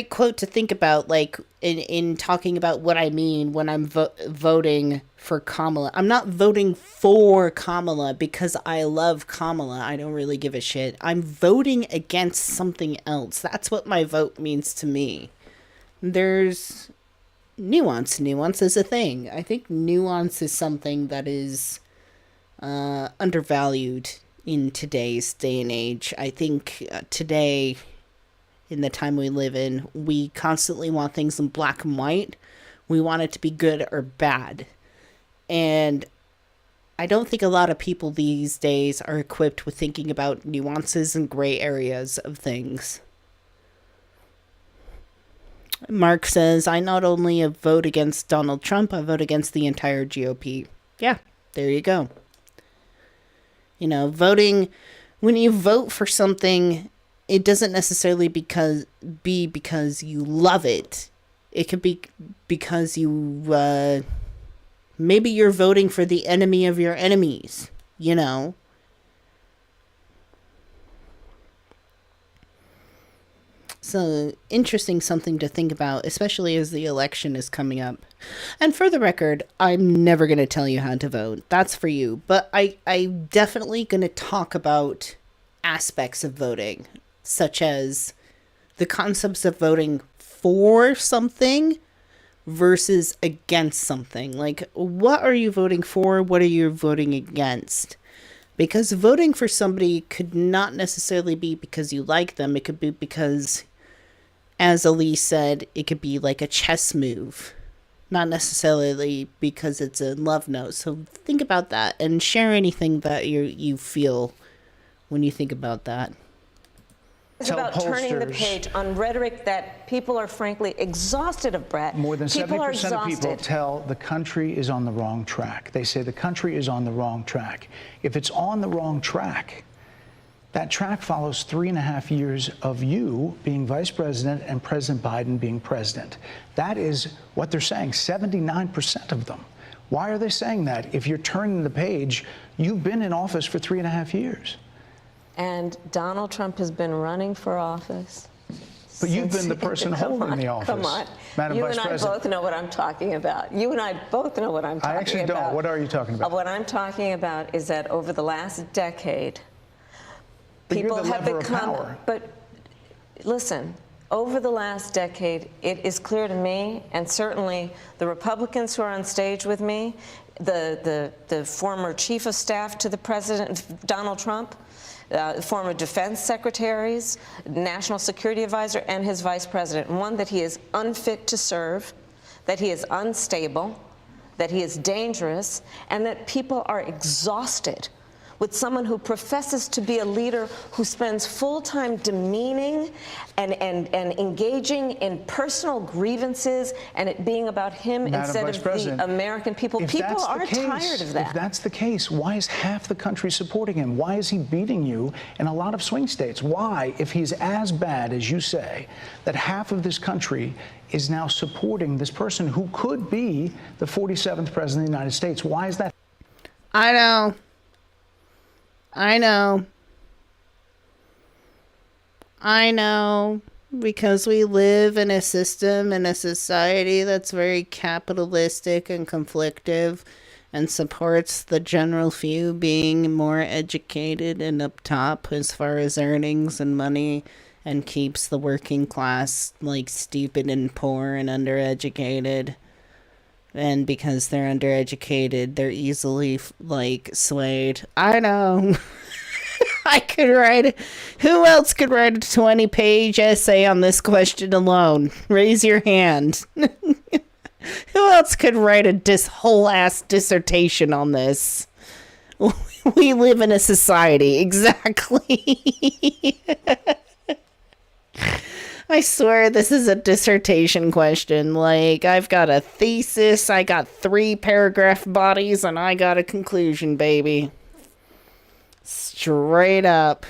quote to think about, like, in talking about what I mean when I'm voting for Kamala. I'm not voting for Kamala because I love Kamala. I don't really give a shit. I'm voting against something else. That's what my vote means to me. There's nuance. Nuance is a thing. I think nuance is something that is undervalued in today's day and age. I think today, in the time we live in, we constantly want things in black and white. We want it to be good or bad. And I don't think a lot of people these days are equipped with thinking about nuances and gray areas of things. Mark says, I not only vote against Donald Trump, I vote against the entire GOP. Yeah, there you go. You know, voting, when you vote for something, it doesn't necessarily be because you love it. It could be because you, maybe you're voting for the enemy of your enemies, you know. So, interesting something to think about, especially as the election is coming up. And for the record, I'm never going to tell you how to vote. That's for you. But I'm definitely going to talk about aspects of voting, such as the concepts of voting for something versus against something. Like, what are you voting for? What are you voting against? Because voting for somebody could not necessarily be because you like them. It could be because, as Elise said, it could be like a chess move. Not necessarily because it's a love note. So think about that and share anything that you feel when you think about that. It's about turning the page on rhetoric that people are frankly exhausted of, Brett. More than 70% of people tell the country is on the wrong track. They say the country is on the wrong track. If it's on the wrong track, that track follows 3.5 years of you being vice president and President Biden being president. That is what they're saying, 79% of them. Why are they saying that? If you're turning the page, you've been in office for 3.5 years. And Donald Trump has been running for office. But you've been the person holding the office. Come on. Madam Vice President. You and I both know what I'm talking about. You and I both know what I'm talking about. I actually don't. What are you talking about? What I'm talking about is that over the last decade, people have become. But listen, over the last decade, it is clear to me, and certainly the Republicans who are on stage with me, the former chief of staff to the president, Donald Trump, former defense secretaries, national security advisor, and his vice president. One, that he is unfit to serve, that he is unstable, that he is dangerous, and that people are exhausted with someone who professes to be a leader who spends full time demeaning and engaging in personal grievances and it being about him instead of the American people. People are tired of that. If that's the case, why is half the country supporting him? Why is he beating you in a lot of swing states? Why, if he's as bad as you say, that half of this country is now supporting this person who could be the 47th president of the United States? Why is that? I know. Because we live in a system and a society that's very capitalistic and conflictive and supports the general few being more educated and up top as far as earnings and money, and keeps the working class like stupid and poor and undereducated. And because they're undereducated, they're easily like swayed. I know. I could write. Who else could write a 20-page essay on this question alone? Raise your hand. Who else could write a whole ass dissertation on this? We live in a society. Exactly. I swear this is a dissertation question. Like, I've got a thesis, I got 3 paragraph bodies, and I got a conclusion, baby. Straight up.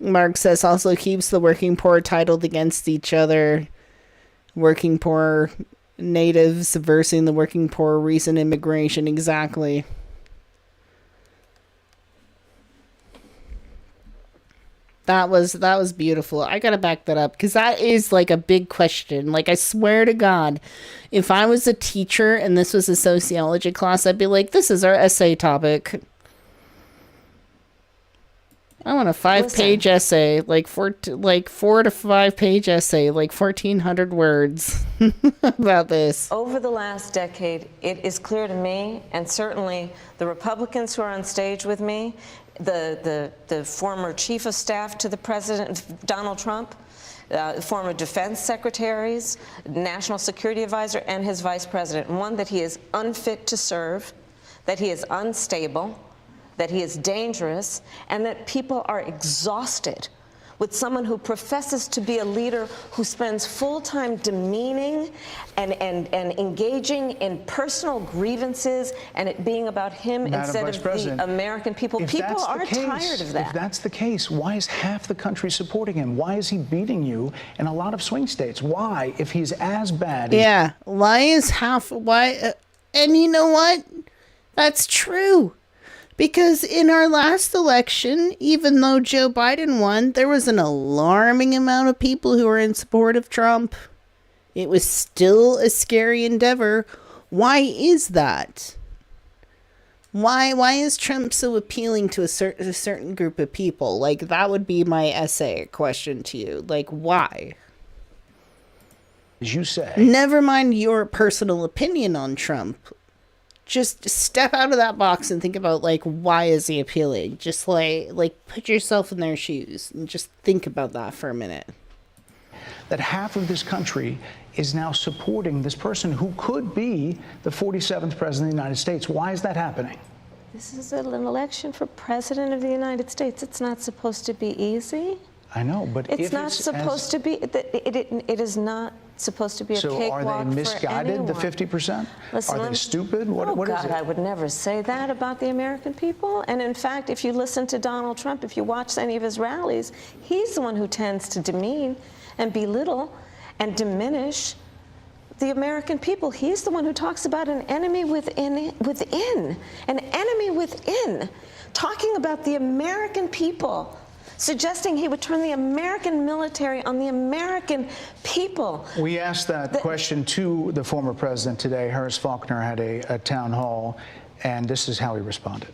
Mark says also keeps the working poor titled against each other. Working poor natives versus the working poor recent immigration. Exactly. That was beautiful. I gotta back that up because that is like a big question. Like, I swear to God, if I was a teacher and this was a sociology class, I'd be like, this is our essay topic. I want a 5-page essay, like 4 to 5 page essay, like 1,400 words about this. Over the last decade, it is clear to me, and certainly the Republicans who are on stage with me, the former chief of staff to the president, Donald Trump, former defense secretaries, national security advisor, and his vice president. One, that he is unfit to serve, that he is unstable, that he is dangerous, and that people are exhausted with someone who professes to be a leader who spends full time demeaning and engaging in personal grievances and it being about him instead of the American people. People are tired of that. If that's the case, why is half the country supporting him? Why is he beating you in a lot of swing states? Why, if he's as bad? Yeah, why is half, why, and you know what? That's true. Because in our last election, even though Joe Biden won, there was an alarming amount of people who were in support of Trump. It was still a scary endeavor. Why is that? Why is Trump so appealing to a certain group of people? Like, that would be my essay question to you. Like, why? As you say. Never mind your personal opinion on Trump. Just step out of that box and think about, like, why is he appealing? Just, like put yourself in their shoes and just think about that for a minute. That half of this country is now supporting this person who could be the 47th president of the United States. Why is that happening? This is an election for president of the United States. It's not supposed to be easy. I know, but it's not supposed to be. It is not supposed to be a cakewalk for anyone. So are they misguided, the 50%? Listen, are they stupid? What is it? I would never say that about the American people. And in fact, if you listen to Donald Trump, if you watch any of his rallies, he's the one who tends to demean and belittle and diminish the American people. He's the one who talks about an enemy within, an enemy within, talking about the American people, suggesting he would turn the American military on the American people. We asked that question to the former president today. Harris Faulkner had a town hall, and this is how he responded.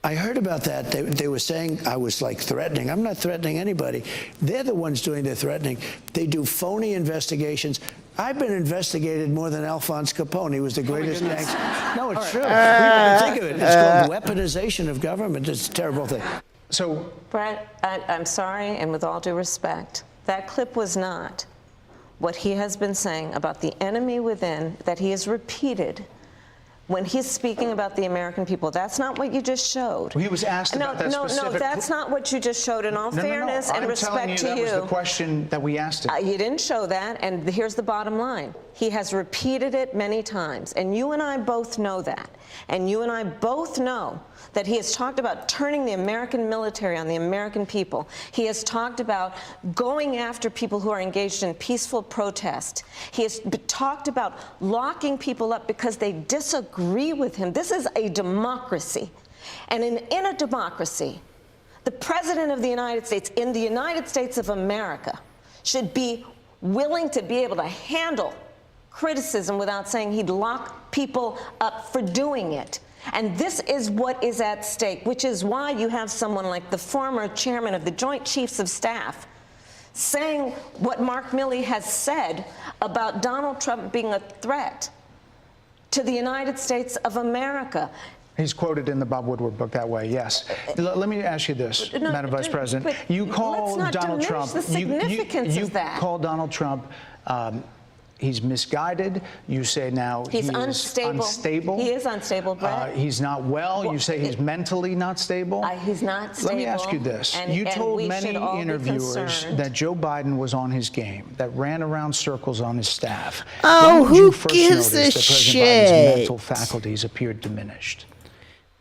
I heard about that. They were saying I was, like, threatening. I'm not threatening anybody. They're the ones doing the threatening. They do phony investigations. I've been investigated more than Alphonse Capone. He was the greatest gangster. No, it's true. Think of it. It's called weaponization of government. It's a terrible thing. So, Brett, I'm sorry, and with all due respect, that clip was not what he has been saying about the enemy within that he has repeated when he's speaking about the American people. That's not what you just showed. Well, he was asked about that specific... No, that's not what you just showed. In all fairness and respect to you... I'm telling you that was the question that we asked him. You didn't show that, and here's the bottom line. He has repeated it many times, and you and I both know that. And you and I both know that he has talked about turning the American military on the American people. He has talked about going after people who are engaged in peaceful protest. He has talked about locking people up because they disagree with him. This is a democracy. And in a democracy, the President of the United States, in the United States of America, should be willing to be able to handle criticism without saying he'd lock people up for doing it. And this is what is at stake, which is why you have someone like the former chairman of the Joint Chiefs of Staff saying what Mark Milley has said about Donald Trump being a threat to the United States of America. He's quoted in the Bob Woodward book that way, yes. Let me ask you this, Madam Vice President. You call Donald Trump. The significance you of that. call Donald Trump. He's misguided. You say now he's unstable. He is unstable, Brett. He's not well. You say he's mentally not stable. He's not stable. Let me ask you this. You told many interviewers that Joe Biden was on his game, that ran around circles on his staff. Oh, who gives a shit? President Biden's mental faculties appeared diminished.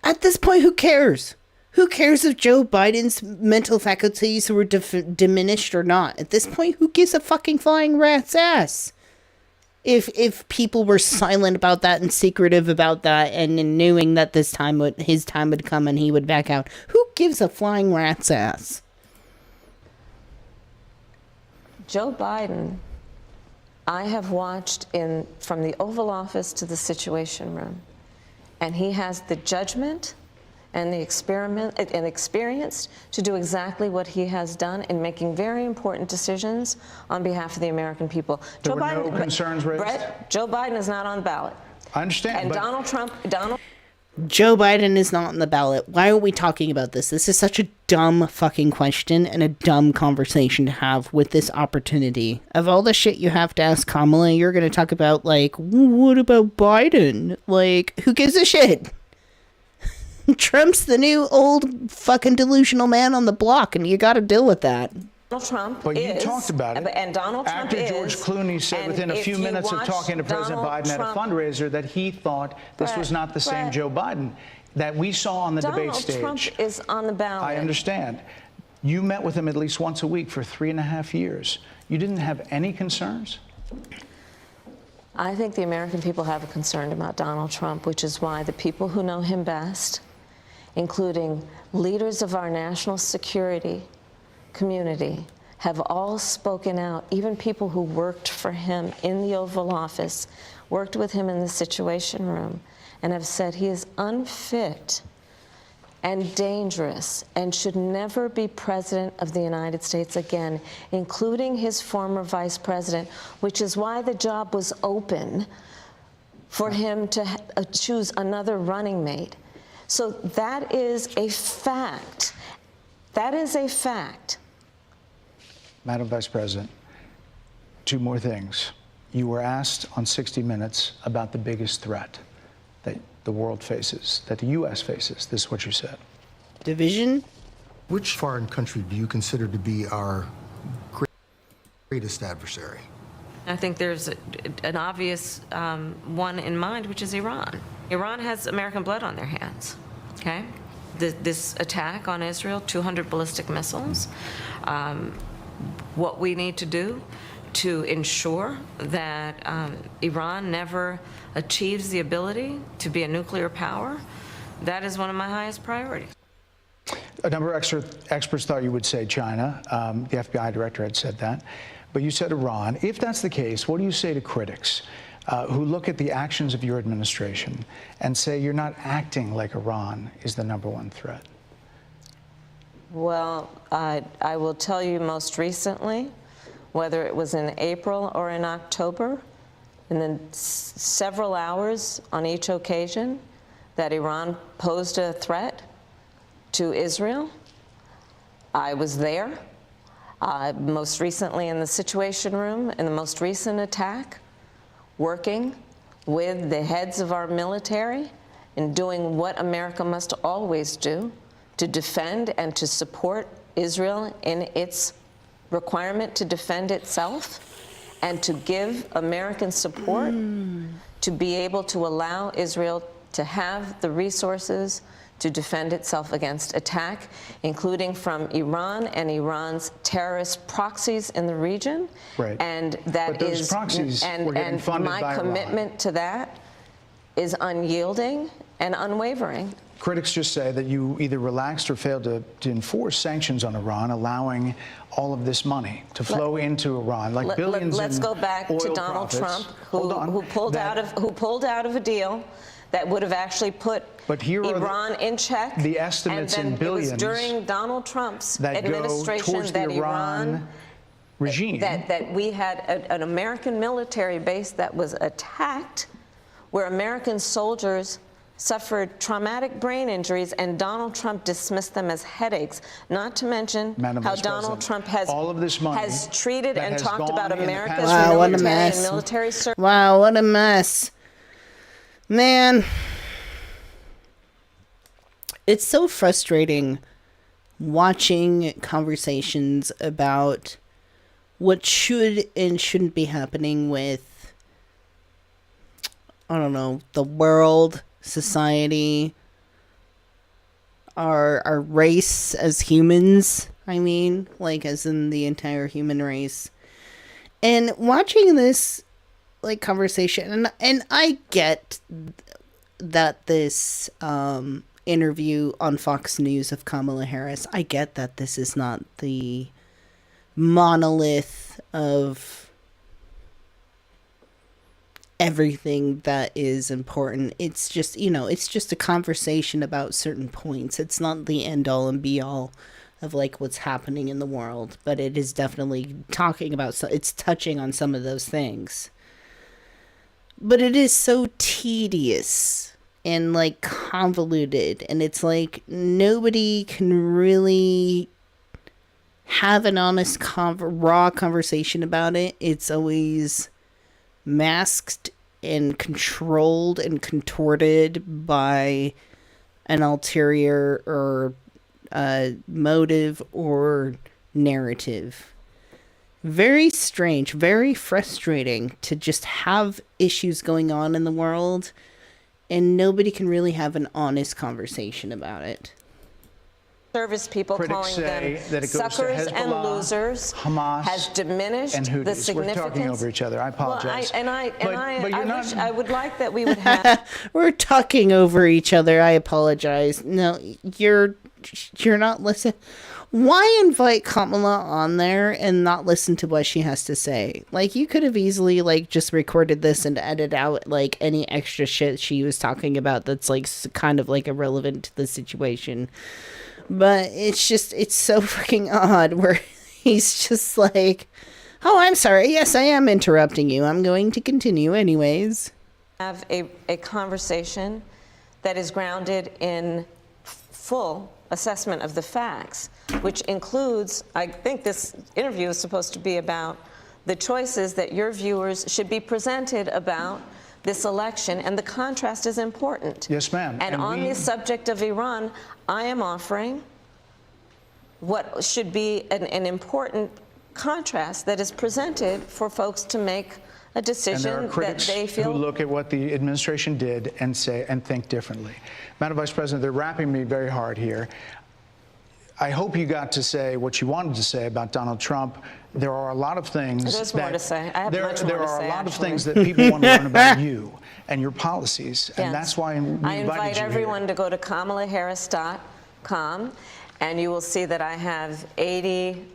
At this point, who cares? Who cares if Joe Biden's mental faculties were diminished or not? At this point, who gives a fucking flying rat's ass? If people were silent about that and secretive about that and knowing that his time would come and he would back out, who gives a flying rat's ass? Joe Biden, I have watched from the Oval Office to the Situation Room, and he has the judgment and the experience to do exactly what he has done in making very important decisions on behalf of the American people. There were no concerns raised? Brett, Joe Biden is not on the ballot. I understand. And Donald Trump, Joe Biden is not on the ballot. Why are we talking about this? This is such a dumb fucking question and a dumb conversation to have with this opportunity. Of all the shit you have to ask Kamala, you're going to talk about, like, what about Biden? Like, who gives a shit? Trump's the new old fucking delusional man on the block, and you got to deal with that. Donald Trump But you talked about it. And Donald Trump After George Clooney said within a few minutes of talking to President Biden at a fundraiser that he thought this was not the same Joe Biden that we saw on the debate stage. Donald Trump is on the ballot. I understand. You met with him at least once a week for 3.5 years. You didn't have any concerns? I think the American people have a concern about Donald Trump, which is why the people who know him best, including leaders of our national security community, have all spoken out. Even people who worked for him in the Oval Office, worked with him in the Situation Room, and have said he is unfit and dangerous and should never be president of the United States again, including his former vice president, which is why the job was open for him to choose another running mate. So that is a fact. That is a fact. Madam Vice President, two more things. You were asked on 60 Minutes about the biggest threat that the world faces, that the U.S. faces. This is what you said. Division? Which foreign country do you consider to be our greatest adversary? I think there's an obvious one in mind, which is Iran. Iran has American blood on their hands, okay? This attack on Israel, 200 ballistic missiles. What we need to do to ensure that Iran never achieves the ability to be a nuclear power, that is one of my highest priorities. A number of experts thought you would say China. The FBI director had said that. But you said Iran. If that's the case, what do you say to critics who look at the actions of your administration and say you're not acting like Iran is the #1 threat? Well, I will tell you most recently, whether it was in April or in October, and then several hours on each occasion that Iran posed a threat to Israel, I was there. Most recently in the Situation Room, in the most recent attack, working with the heads of our military and doing what America must always do to defend and to support Israel in its requirement to defend itself and to give American support to be able to allow Israel to have the resources to defend itself against attack, including from Iran and Iran's terrorist proxies in the region. Right. And that but those proxies were getting funded by my Iran. commitment to that is unyielding and unwavering. Critics just say that you either relaxed or failed to enforce sanctions on Iran, allowing all of this money to flow into Iran, like billions in Let's go back oil to Donald profits. Trump, who pulled out of a deal that would have actually put Iran in check. The estimates and then in billions. It was during Donald Trump's that administration go towards that the Iran regime. That we had an American military base that was attacked, where American soldiers suffered traumatic brain injuries, and Donald Trump dismissed them as headaches, not to mention Madam how Vice Donald President, Trump has, all of this money has treated that and has talked gone about in the America's past- Wow, what a military and mess. military service. Wow, what a mess. Man, it's so frustrating watching conversations about what should and shouldn't be happening with, I don't know, the world, society, our race as humans. I mean, like, as in the entire human race. And watching this, like, conversation, and I get that this interview on Fox News of Kamala Harris, I get that this is not the monolith of everything that is important. It's just, it's just a conversation about certain points. It's not the end all and be all of like what's happening in the world, but it is definitely talking about, it's touching on some of those things. But it is so tedious and like convoluted, and it's like nobody can really have an honest raw conversation about it. It's always masked and controlled and contorted by an ulterior or motive or narrative. Very strange, very frustrating to just have issues going on in the world and nobody can really have an honest conversation about it. Service people Critics calling say them that it goes to suckers and Hezbollah, losers Hamas, has diminished and the Houthis. We're significance. talking over each other. I apologize. Well, But you're I would like that we would have. We're talking over each other. I apologize. No, you're not listening. Why invite Kamala on there and not listen to what she has to say? Like, you could have easily like just recorded this and edited out like any extra shit she was talking about that's like kind of like irrelevant to the situation. But it's so freaking odd where he's just like, oh, I'm sorry. Yes, I am interrupting you. I'm going to continue anyways. Have a conversation that is grounded in full assessment of the facts, which includes, I think this interview is supposed to be about the choices that your viewers should be presented about this election, and the contrast is important. Yes, ma'am. And on the subject of Iran, I am offering what should be an important contrast that is presented for folks to make a decision and there are critics that they feel. who look at what the administration did and say and think differently. Madam Vice President, they're wrapping me very hard here. I hope you got to say what you wanted to say about Donald Trump. There are a lot of things. There's more to say. I have much more to say. There are a lot actually. of things that people want to learn about you and your policies, and Yes. that's why we invited you I invite here. everyone to go to kamalaharris.com, and you will see that I have 80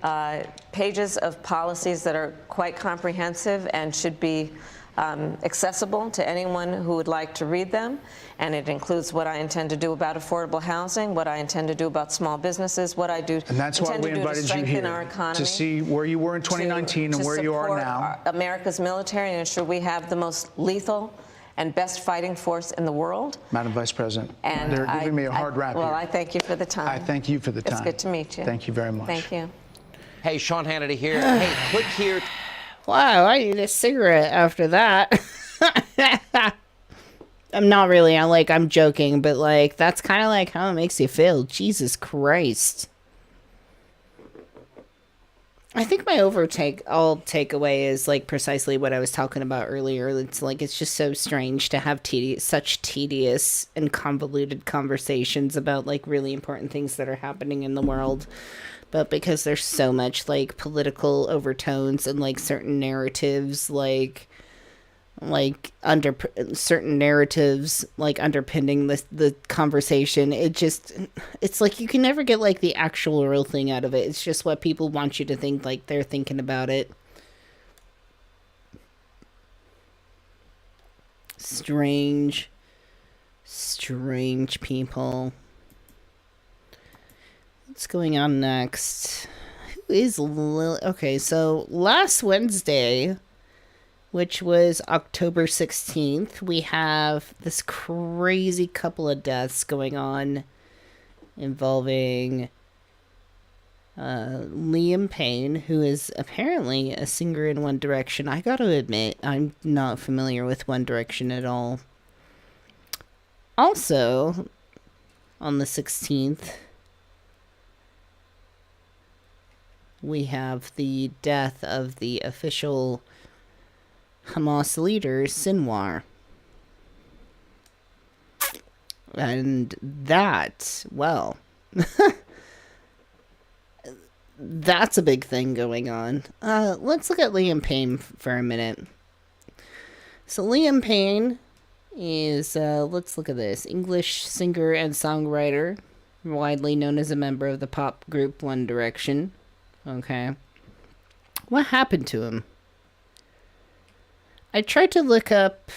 pages of policies that are quite comprehensive and should be accessible to anyone who would like to read them. And it includes what I intend to do about affordable housing, what I intend to do about small businesses, what I do And that's why we invited you here, to see where you were in 2019 and where you are now. America's military and ensure we have the most lethal and best fighting force in the world. Madam Vice President, And they're giving me a hard rap Well, here. I thank you for the time. I thank you for the time. It's good to meet you. Thank you very much. Thank you. Hey, Sean Hannity here. Hey, click here. Wow, I need a cigarette after that. I'm not really. I'm joking, but like that's kind of like how it makes you feel. Jesus Christ. I think my takeaway is like precisely what I was talking about earlier. It's like it's just so strange to have such tedious and convoluted conversations about like really important things that are happening in the world. But because there's so much like political overtones and like certain narratives certain narratives like underpinning the conversation, it's like you can never get like the actual real thing out of it. It's just what people want you to think like they're thinking about it. Strange people. What's going on next? Who is Lily? Okay, so last Wednesday, which was October 16th, we have this crazy couple of deaths going on involving Liam Payne, who is apparently a singer in One Direction. I gotta admit, I'm not familiar with One Direction at all. Also, on the 16th, we have the death of the official Hamas leader, Sinwar. And that, well, that's a big thing going on. Let's look at Liam Payne for a minute. So Liam Payne is, let's look at this, English singer and songwriter, widely known as a member of the pop group One Direction. Okay. What happened to him? I tried to look up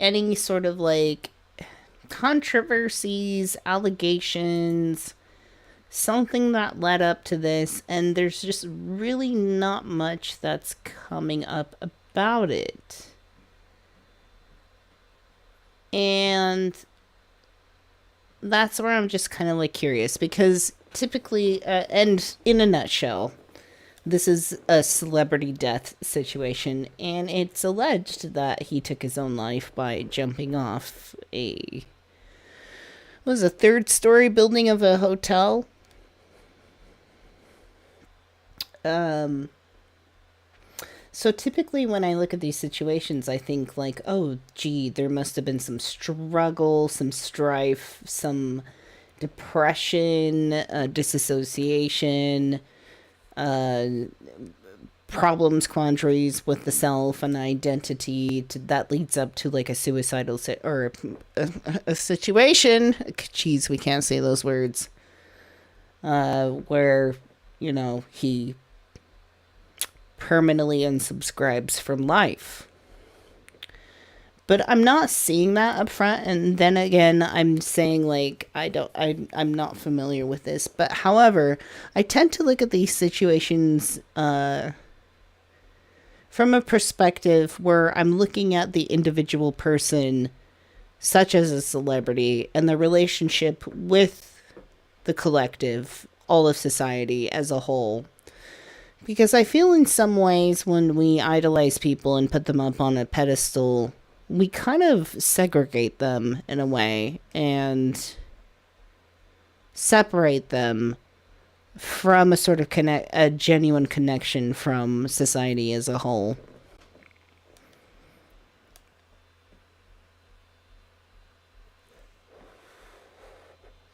any sort of like controversies, allegations, something that led up to this, and there's just really not much that's coming up about it. And that's where I'm just kind of like curious, because typically, and in a nutshell, this is a celebrity death situation, and it's alleged that he took his own life by jumping off a third-story building of a hotel. So typically when I look at these situations, I think like, oh, gee, there must have been some struggle, some strife, some depression, disassociation, problems, quandaries with the self and identity that leads up to like a suicidal or a situation. Jeez, we can't say those words. Where, you know, he permanently unsubscribes from life. But I'm not seeing that up front, and then again, I'm saying like I'm not familiar with this. But however, I tend to look at these situations from a perspective where I'm looking at the individual person, such as a celebrity, and the relationship with the collective, all of society as a whole. Because I feel in some ways when we idolize people and put them up on a pedestal, we kind of segregate them in a way and separate them from a sort of a genuine connection from society as a whole.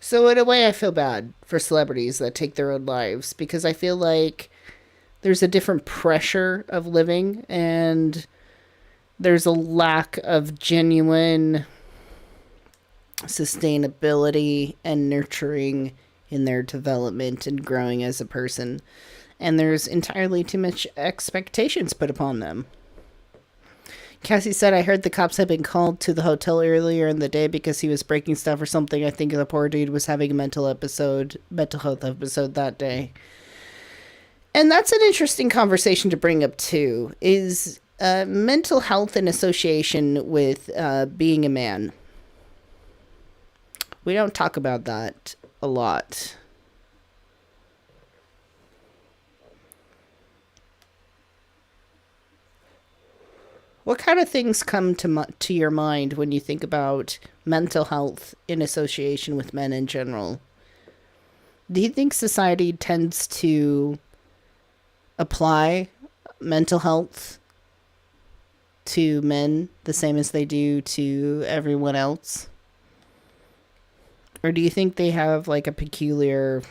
So in a way, I feel bad for celebrities that take their own lives, because I feel like there's a different pressure of living, and there's a lack of genuine sustainability and nurturing in their development and growing as a person. And there's entirely too much expectations put upon them. Cassie said, I heard the cops had been called to the hotel earlier in the day because he was breaking stuff or something. I think the poor dude was having a mental health episode that day. And that's an interesting conversation to bring up too, is mental health in association with being a man. We don't talk about that a lot. What kind of things come to your mind when you think about mental health in association with men in general? Do you think society tends to apply mental health to men the same as they do to everyone else? Or do you think they have like a peculiar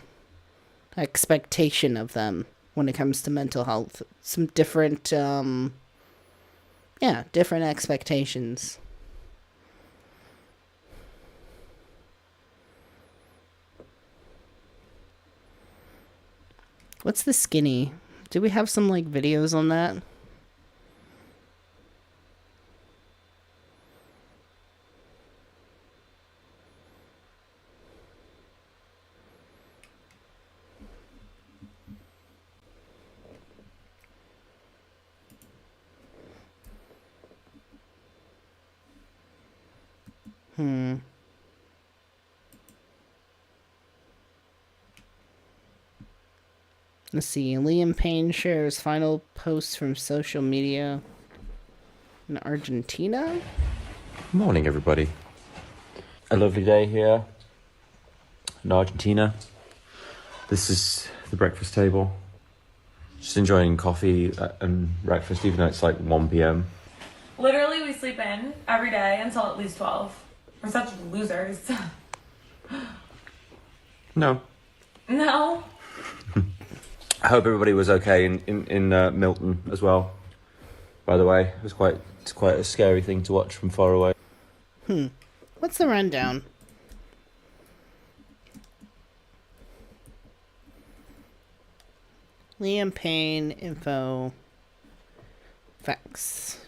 expectation of them when it comes to mental health? Some different, different expectations. What's the skinny? Do we have some like videos on that? Let's see. Liam Payne shares final posts from social media in Argentina. Morning, everybody. A lovely day here in Argentina. This is the breakfast table. Just enjoying coffee and breakfast, even though it's like 1 p.m. Literally, we sleep in every day until at least 12. We're such losers. No. No. I hope everybody was okay in Milton as well. By the way, it's quite a scary thing to watch from far away. What's the rundown? Liam Payne info facts.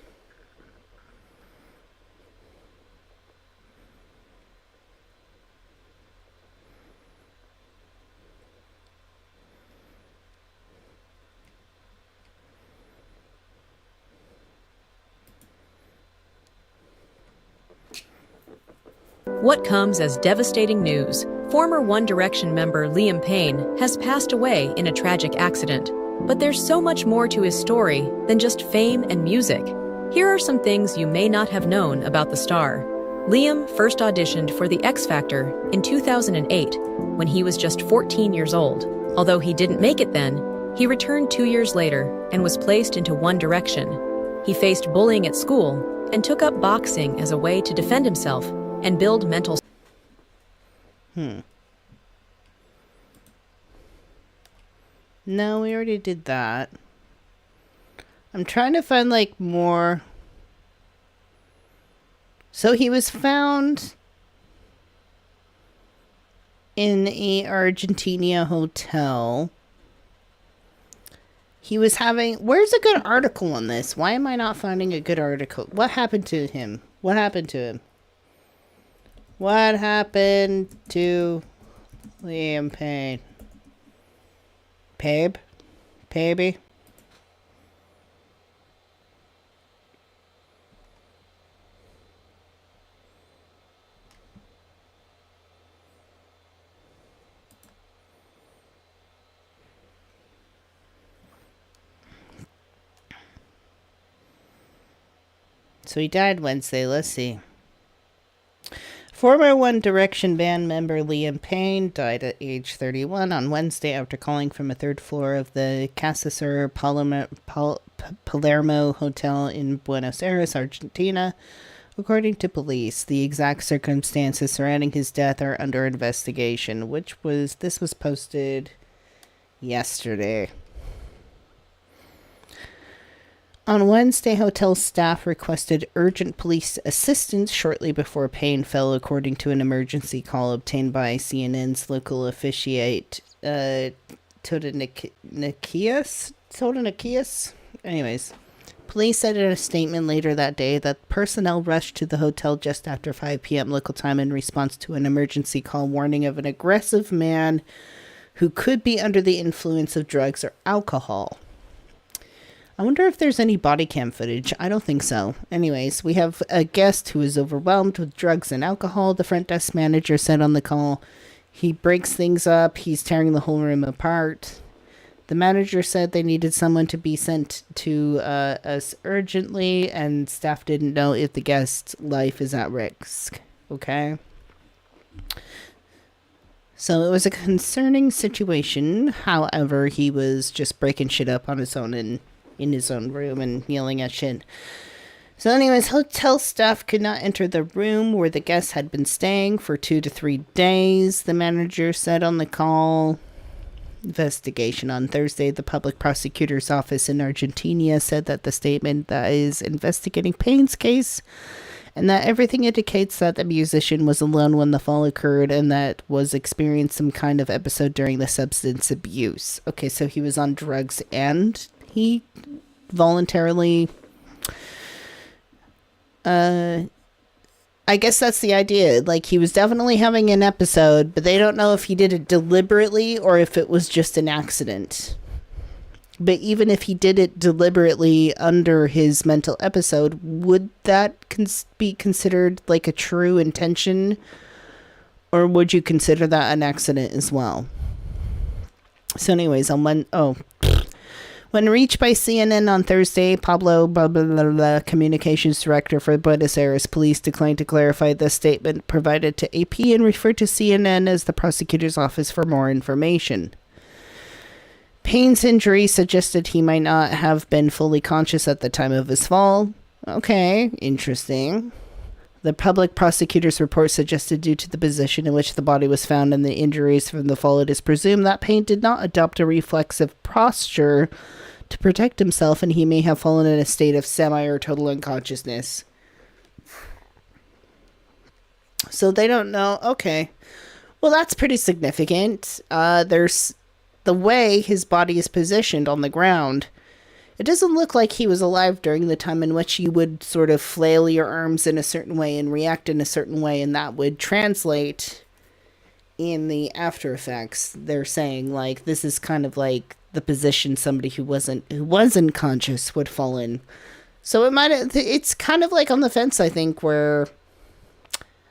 What comes as devastating news? Former One Direction member Liam Payne has passed away in a tragic accident. But there's so much more to his story than just fame and music. Here are some things you may not have known about the star. Liam first auditioned for The X Factor in 2008 when he was just 14 years old. Although he didn't make it then, he returned 2 years later and was placed into One Direction. He faced bullying at school and took up boxing as a way to defend himself and build mental. No, we already did that. I'm trying to find like more. So he was found in a Argentina hotel. He was having. Where's a good article on this? Why am I not finding a good article? What happened to him? What happened to him? What happened to Liam Payne? Baby? So he died Wednesday. Let's see. Former One Direction band member Liam Payne died at age 31 on Wednesday after calling from a third floor of the Casa Sur Palermo Hotel in Buenos Aires, Argentina. According to police, the exact circumstances surrounding his death are under investigation, this was posted yesterday. On Wednesday, hotel staff requested urgent police assistance shortly before Payne fell, according to an emergency call obtained by CNN's local officiate, Todanikias? Anyways, police said in a statement later that day that personnel rushed to the hotel just after 5 p.m. local time in response to an emergency call warning of an aggressive man who could be under the influence of drugs or alcohol. I wonder if there's any body cam footage. I don't think so. Anyways, we have a guest who is overwhelmed with drugs and alcohol, the front desk manager said on the call. He breaks things up. He's tearing the whole room apart. The manager said they needed someone to be sent to us urgently, and staff didn't know if the guest's life is at risk. Okay? So it was a concerning situation. However, he was just breaking shit up on his own in his own room and yelling at shit. So anyways, hotel staff could not enter the room where the guest had been staying for 2 to 3 days, the manager said on the call. Investigation on Thursday, the public prosecutor's office in Argentina said that the statement that is investigating Payne's case and that everything indicates that the musician was alone when the fall occurred and that was experienced some kind of episode during the substance abuse. Okay, so he was on drugs and he voluntarily, I guess that's the idea. Like, he was definitely having an episode, but they don't know if he did it deliberately or if it was just an accident. But even if he did it deliberately under his mental episode, would that be considered like a true intention? Or would you consider that an accident as well? So anyways, when reached by CNN on Thursday, Pablo communications director for Buenos Aires police declined to clarify the statement provided to AP and referred to CNN as the prosecutor's office for more information. Payne's injury suggested he might not have been fully conscious at the time of his fall. Okay, interesting. The public prosecutor's report suggested due to the position in which the body was found and the injuries from the fall, it is presumed that Payne did not adopt a reflexive posture to protect himself, and he may have fallen in a state of semi or total unconsciousness. So they don't know. Okay. Well, that's pretty significant. There's the way his body is positioned on the ground. It doesn't look like he was alive during the time in which you would sort of flail your arms in a certain way and react in a certain way, and that would translate in the after effects. They're saying, like, this is kind of like the position somebody who wasn't conscious would fall in. So it's kind of like on the fence, I think, where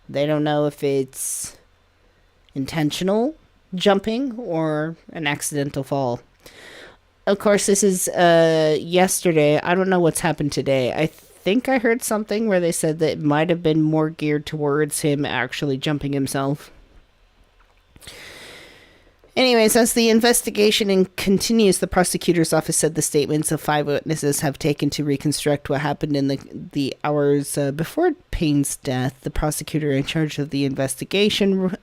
they don't know if it's intentional jumping or an accidental fall. Of course, this is yesterday. I don't know what's happened today. I think I heard something where they said that it might have been more geared towards him actually jumping himself. Anyways, as the investigation continues, the prosecutor's office said the statements of 5 witnesses have taken to reconstruct what happened in the hours before Payne's death. The prosecutor in charge of the investigation,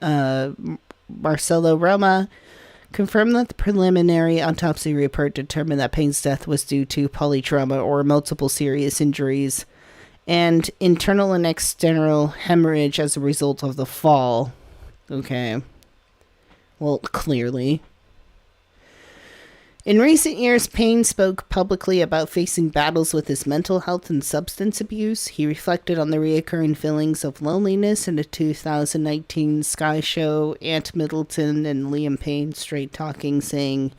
Marcelo Roma, confirmed that the preliminary autopsy report determined that Payne's death was due to polytrauma or multiple serious injuries and internal and external hemorrhage as a result of the fall. Okay. Well, clearly. In recent years, Payne spoke publicly about facing battles with his mental health and substance abuse. He reflected on the reoccurring feelings of loneliness in a 2019 Sky show. Ant Middleton and Liam Payne straight talking, saying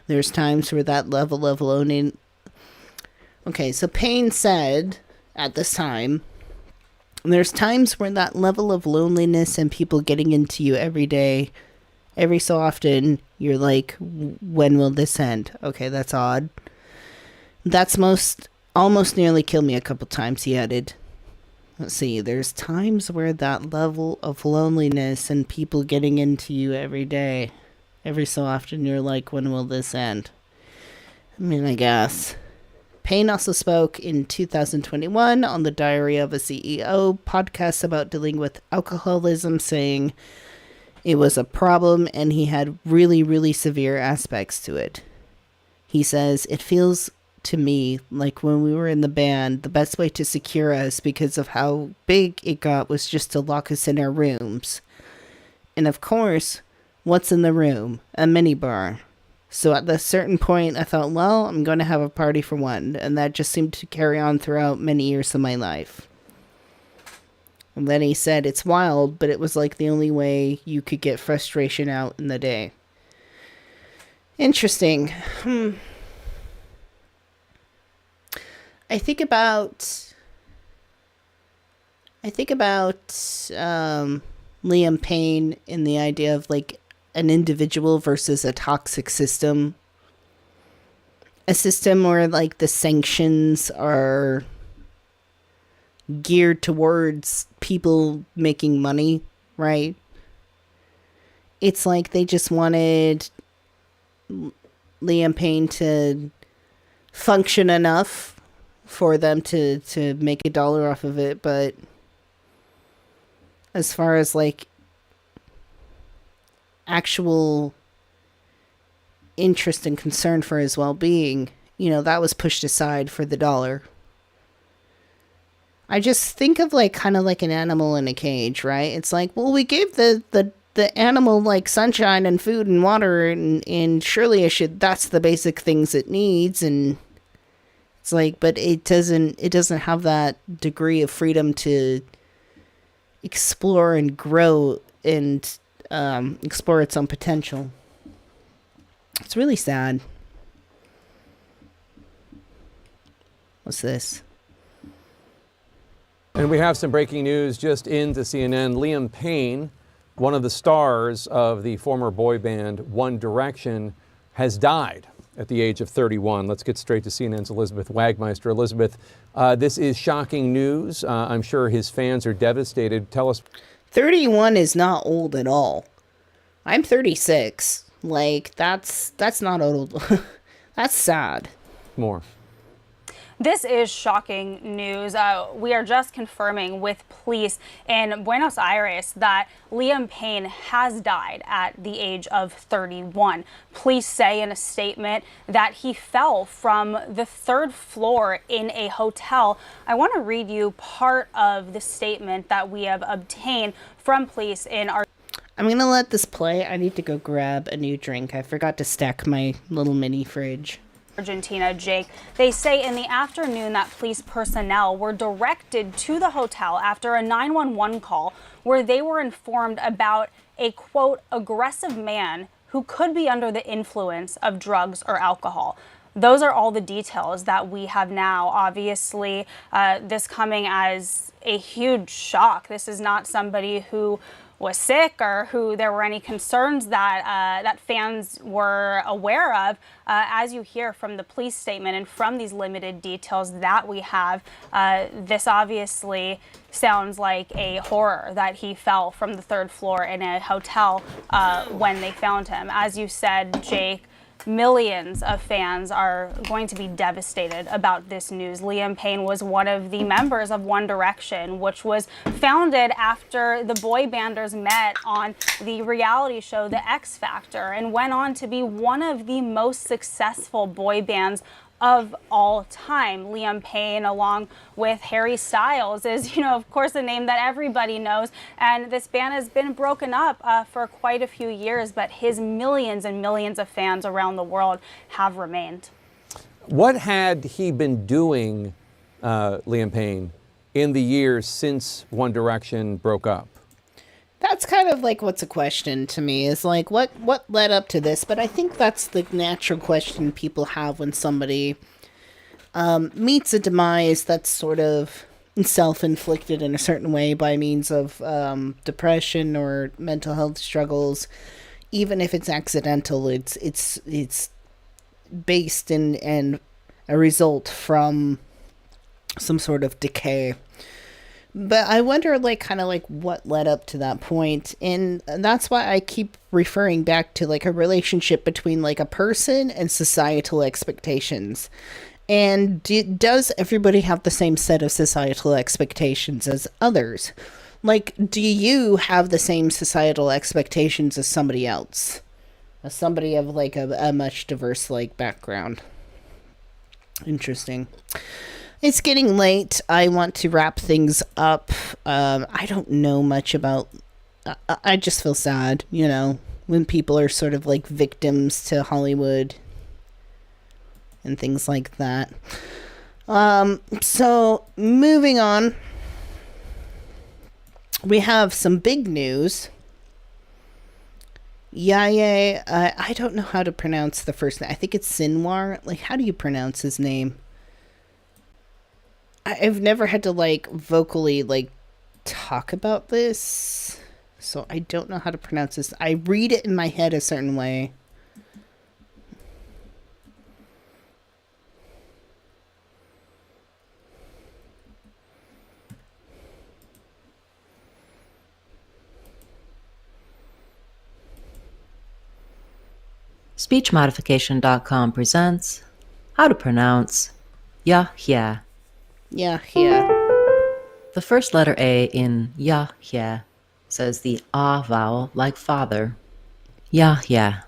there's times where that level of loneliness... Okay, so Payne said at this time, there's times where that level of loneliness and people getting into you every day, every so often, you're like, when will this end? Okay, that's odd. That's almost nearly killed me a couple times, he added. Let's see, there's times where that level of loneliness and people getting into you every day, every so often, you're like, when will this end? I mean, I guess. Payne also spoke in 2021 on the Diary of a CEO podcast about dealing with alcoholism, saying it was a problem and he had really, really severe aspects to it. He says, it feels to me like when we were in the band, the best way to secure us because of how big it got was just to lock us in our rooms. And of course, what's in the room? A minibar. So at a certain point, I thought, well, I'm going to have a party for one. And that just seemed to carry on throughout many years of my life. And then he said, it's wild, but it was like the only way you could get frustration out in the day. Interesting. I think about Liam Payne in the idea of like an individual versus a toxic system. A system where like the sanctions are geared towards people making money, right? It's like they just wanted Liam Payne to function enough for them to make $1 off of it, but as far as like actual interest and concern for his well-being, you know, that was pushed aside for the dollar. I just think of like kind of like an animal in a cage, right? It's like, well, we gave the animal like sunshine and food and water and surely that's the basic things it needs, and it's like, but it doesn't have that degree of freedom to explore and grow and explore its own potential. It's really sad. What's this? And we have some breaking news just into CNN. Liam Payne, one of the stars of the former boy band One Direction, has died at the age of 31. Let's get straight to CNN's Elizabeth Wagmeister. Elizabeth, this is shocking news. I'm sure his fans are devastated. Tell us. 31 is not old at all. I'm 36. Like, that's not old. That's sad. More. This is shocking news. We are just confirming with police in Buenos Aires that Liam Payne has died at the age of 31. Police say in a statement that he fell from the 3rd floor in a hotel. I want to read you part of the statement that we have obtained from police in our... I'm going to let this play. I need to go grab a new drink. I forgot to stack my little mini fridge. Argentina, Jake. They say in the afternoon that police personnel were directed to the hotel after a 911 call where they were informed about a, quote, aggressive man who could be under the influence of drugs or alcohol. Those are all the details that we have now. Obviously, this coming as a huge shock. This is not somebody who was sick or who there were any concerns that that fans were aware of. As you hear from the police statement and from these limited details that we have, this obviously sounds like a horror that he fell from the 3rd floor in a hotel when they found him. As you said, Jake, millions of fans are going to be devastated about this news. Liam Payne was one of the members of One Direction, which was founded after the boy banders met on the reality show The X Factor and went on to be one of the most successful boy bands of all time. Liam Payne, along with Harry Styles, is, of course, a name that everybody knows. And this band has been broken up for quite a few years, but his millions and millions of fans around the world have remained. What had he been doing, Liam Payne, in the years since One Direction broke up? That's kind of like what's a question to me, is like what led up to this. But I think that's the natural question people have when somebody meets a demise that's sort of self-inflicted in a certain way by means of depression or mental health struggles. Even if it's accidental, it's based in and a result from some sort of decay. But I wonder, what led up to that point. And that's why I keep referring back to, a relationship between, a person and societal expectations. And does everybody have the same set of societal expectations as others? Do you have the same societal expectations as somebody else? As somebody of, a much diverse, background. Interesting. It's getting late. I want to wrap things up. I don't know much about... I just feel sad, when people are sort of victims to Hollywood and things like that. So, moving on. We have some big news. Yahya, I don't know how to pronounce the first name. I think it's Sinwar. How do you pronounce his name? I've never had to vocally talk about this, so I don't know how to pronounce this. I read it in my head a certain way. SpeechModification.com presents How to Pronounce Yahya. Yahya. The first letter A in Yahya says the ah vowel like father. Yahya.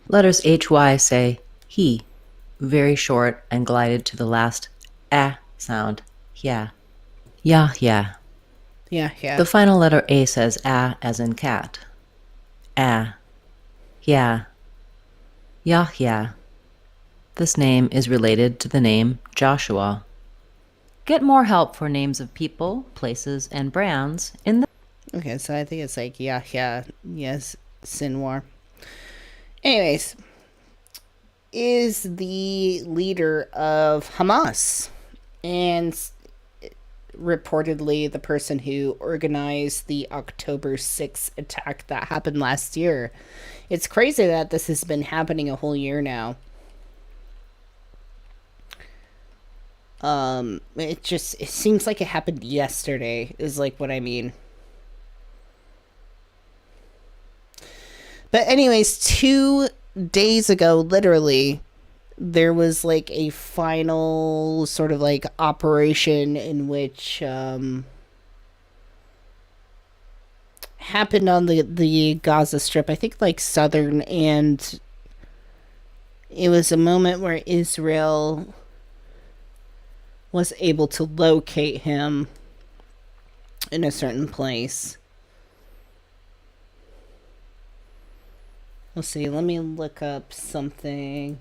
Letters HY say he, very short and glided to the last a sound. Yeah. Yahya. Yahya. The final letter A says a as in cat. A. Yeah. Yahya. This name is related to the name Joshua. Get more help for names of people, places, and brands in the... Okay, so I think it's Yahya. Yes, Sinwar. Anyways, is the leader of Hamas, and reportedly the person who organized the October 6th attack that happened last year. It's crazy that this has been happening a whole year now. It seems like it happened yesterday, is like what I mean. But anyways, 2 days ago, literally, there was like a final sort of like operation in which happened on the Gaza Strip, I think like southern, and it was a moment where Israel was able to locate him in a certain place. Let's see, let me look up something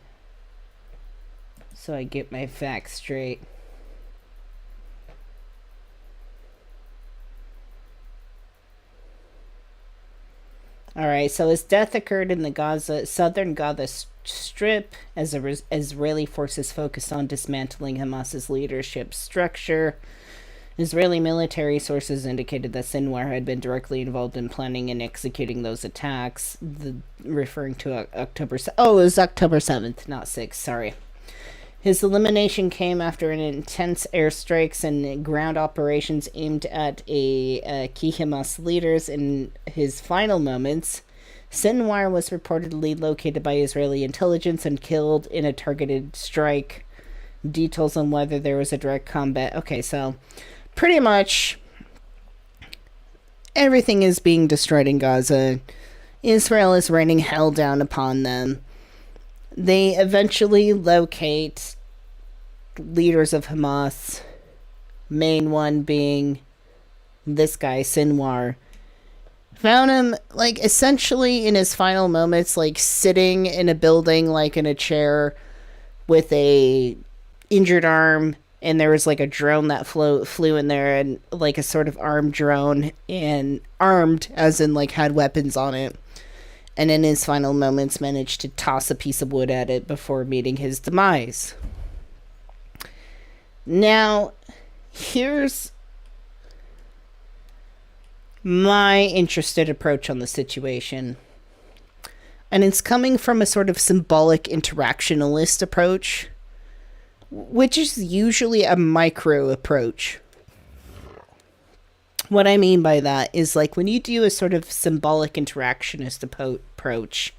so I get my facts straight. Alright, so his death occurred in the southern Gaza Strip as Israeli forces focused on dismantling Hamas's leadership structure. Israeli military sources indicated that Sinwar had been directly involved in planning and executing those attacks, referring to October... Oh, it was October 7th, not 6th, sorry. His elimination came after an intense airstrikes and ground operations aimed at key Hamas leaders in his final moments. Sinwar was reportedly located by Israeli intelligence and killed in a targeted strike. Details on whether there was a direct combat... Okay, so... pretty much everything is being destroyed in Gaza. Israel is raining hell down upon them. They eventually locate leaders of Hamas, main one being this guy, Sinwar. Found him, like, essentially in his final moments, like, sitting in a building, like, in a chair with a injured arm, and there was like a drone that flew in there, and like a sort of armed drone, and armed as in like had weapons on it, and in his final moments managed to toss a piece of wood at it before meeting his demise. Now, here's my interested approach on the situation, and it's coming from a sort of symbolic interactionalist approach, which is usually a micro approach. What I mean by that is, like, when you do a sort of symbolic interactionist approach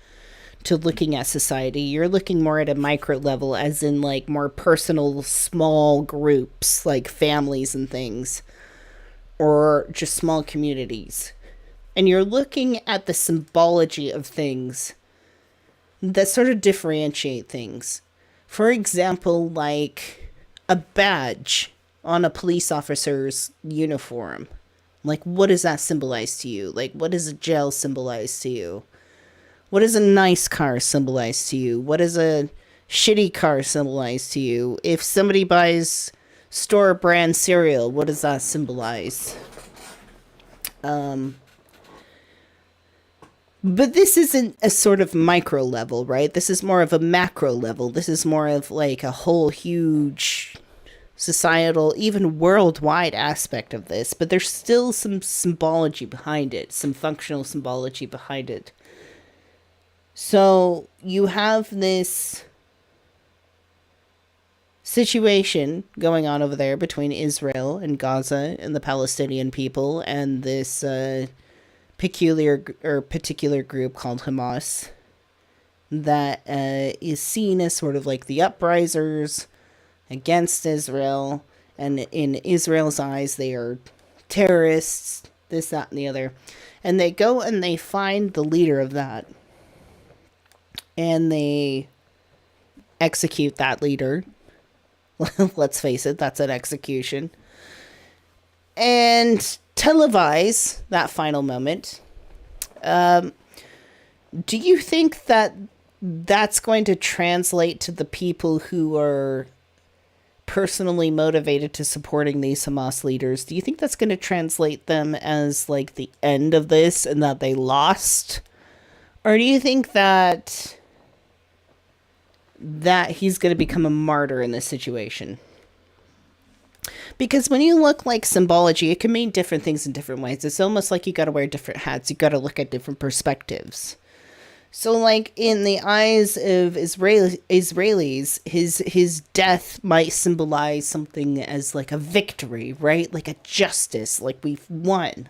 to looking at society, you're looking more at a micro level, as in, like, more personal, small groups, like families and things, or just small communities. And you're looking at the symbology of things that sort of differentiate things. For example, like a badge on a police officer's uniform. Like, what does that symbolize to you? Like, what does a jail symbolize to you? What does a nice car symbolize to you? What does a shitty car symbolize to you? If somebody buys store brand cereal, what does that symbolize? But this isn't a sort of micro level, right? This is more of a macro level. This is more of like a whole huge societal, even worldwide aspect of this. But there's still some symbology behind it, some functional symbology behind it. So you have this situation going on over there between Israel and Gaza and the Palestinian people and this particular group called Hamas that is seen as sort of like the uprisers against Israel, and in Israel's eyes they are terrorists, this, that, and the other. And they go and they find the leader of that, and they execute that leader. Let's face it, that's an execution. And televise that final moment. Do you think that that's going to translate to the people who are personally motivated to supporting these Hamas leaders? Do you think that's going to translate them as like the end of this and that they lost? Or do you think that that he's going to become a martyr in this situation. Because when you look like symbology, it can mean different things in different ways. It's almost like you got to wear different hats. You got to look at different perspectives. So, like, in the eyes of Israelis, his death might symbolize something as, like, a victory, right? Like a justice, like we've won.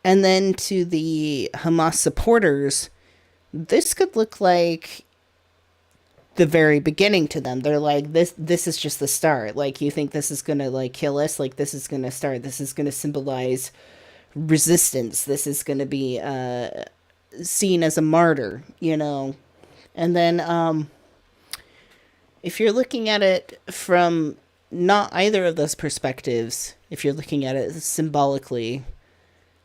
And then to the Hamas supporters, this could look like the very beginning to them. They're like, this is just the start. Like, you think this is going to, like, kill us? Like, this is going to start. This is going to symbolize resistance. This is going to be, seen as a martyr, you know. And then if you're looking at it from not either of those perspectives, if you're looking at it symbolically,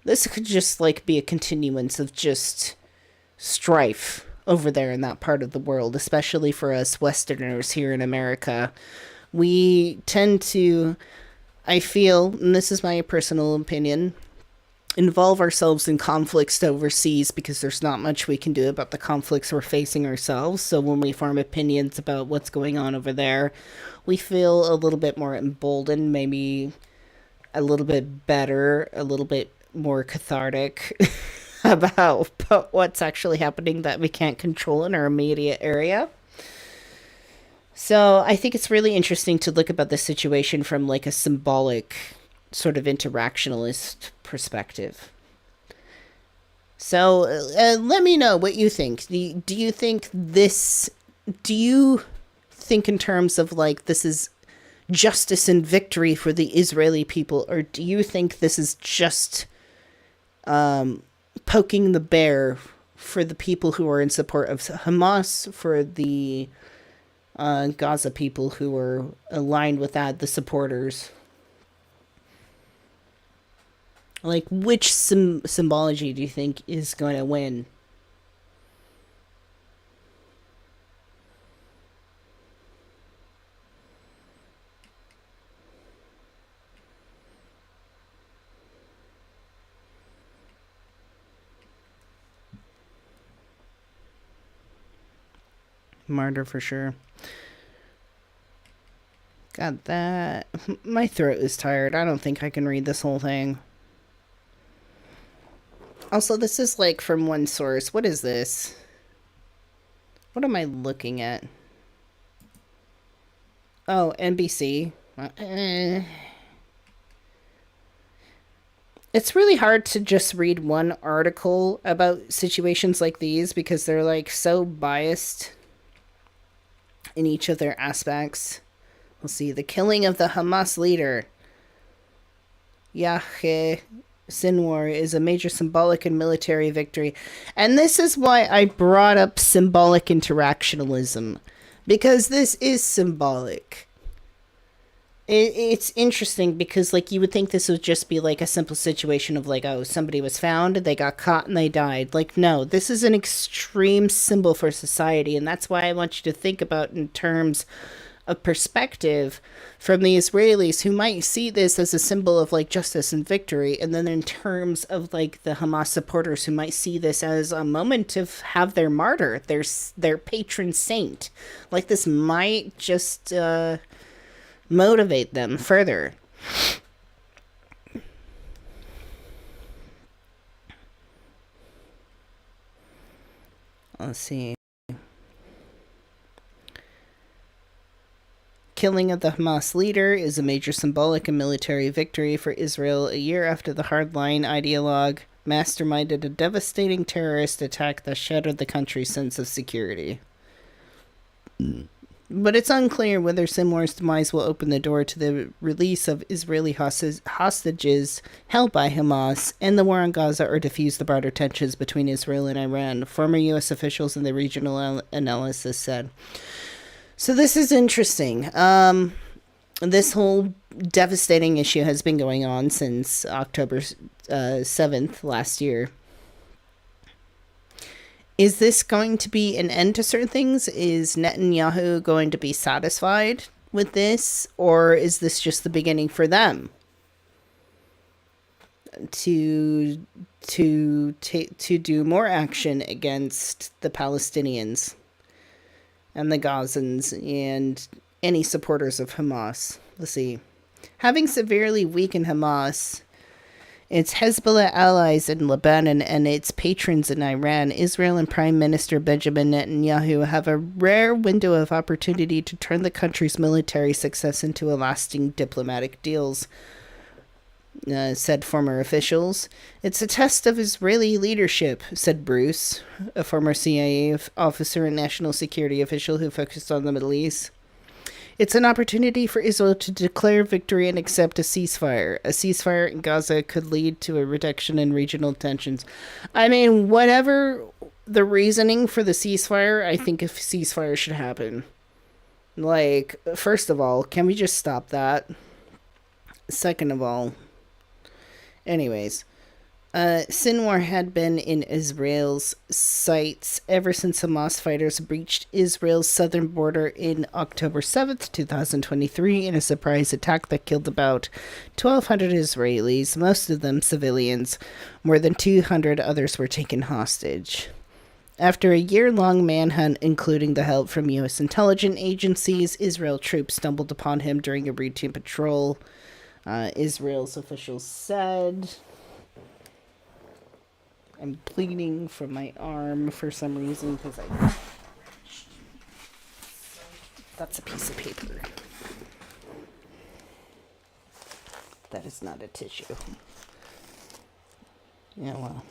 this could just like be a continuance of just strife over there in that part of the world, especially for us Westerners here in America. We tend to, I feel, and this is my personal opinion, involve ourselves in conflicts overseas because there's not much we can do about the conflicts we're facing ourselves. So when we form opinions about what's going on over there, we feel a little bit more emboldened, maybe a little bit better, a little bit more cathartic about what's actually happening that we can't control in our immediate area. So I think it's really interesting to look about the situation from like a symbolic sort of interactionalist perspective. So let me know what you think. Do you think in terms of like this is justice and victory for the Israeli people, or do you think this is just poking the bear for the people who are in support of Hamas, for the Gaza people who are aligned with that, the supporters? Like, which symbology do you think is going to win? Martyr for sure. Got that. My throat is tired. I don't think I can read this whole thing. Also, this is like from one source. What is this? What am I looking at? Oh, NBC. It's really hard to just read one article about situations like these because they're like so biased in each of their aspects. We'll see. The killing of the Hamas leader, Yahya Sinwar, is a major symbolic and military victory. And this is why I brought up symbolic interactionalism, because this is symbolic. It's interesting because, like, you would think this would just be like a simple situation of like, oh, somebody was found, they got caught, and they died. Like, no, this is an extreme symbol for society, and that's why I want you to think about in terms of perspective from the Israelis, who might see this as a symbol of like justice and victory, and then in terms of like the Hamas supporters, who might see this as a moment to have their martyr, their patron saint. Like, this might just motivate them further. Let's see. Killing of the Hamas leader is a major symbolic and military victory for Israel a year after the hardline ideologue masterminded a devastating terrorist attack that shattered the country's sense of security. But it's unclear whether Sinwar's demise will open the door to the release of Israeli hostages held by Hamas and the war on Gaza, or diffuse the broader tensions between Israel and Iran, former U.S. officials in the regional analysis said. So this is interesting. This whole devastating issue has been going on since October 7th last year. Is this going to be an end to certain things? Is Netanyahu going to be satisfied with this? Or is this just the beginning for them to do more action against the Palestinians? and the Gazans and any supporters of Hamas. Let's see. Having severely weakened Hamas, its Hezbollah allies in Lebanon, and its patrons in Iran, Israel and Prime Minister Benjamin Netanyahu have a rare window of opportunity to turn the country's military success into a lasting diplomatic deals, said former officials. It's a test of Israeli leadership, said Bruce, a former CIA officer and national security official who focused on the Middle East. It's an opportunity for Israel to declare victory and accept a ceasefire. A ceasefire in Gaza could lead to a reduction in regional tensions. I mean, whatever the reasoning for the ceasefire, I think a ceasefire should happen. Like, first of all, can we just stop that? Second of all, anyways, Sinwar had been in Israel's sights ever since Hamas fighters breached Israel's southern border in October 7th, 2023, in a surprise attack that killed about 1,200 Israelis, most of them civilians. More than 200 others were taken hostage. After a year-long manhunt, including the help from U.S. intelligence agencies, Israel troops stumbled upon him during a routine patrol. Israel's officials said... I'm bleeding from my arm for some reason because that's a piece of paper. That is not a tissue. Yeah, well.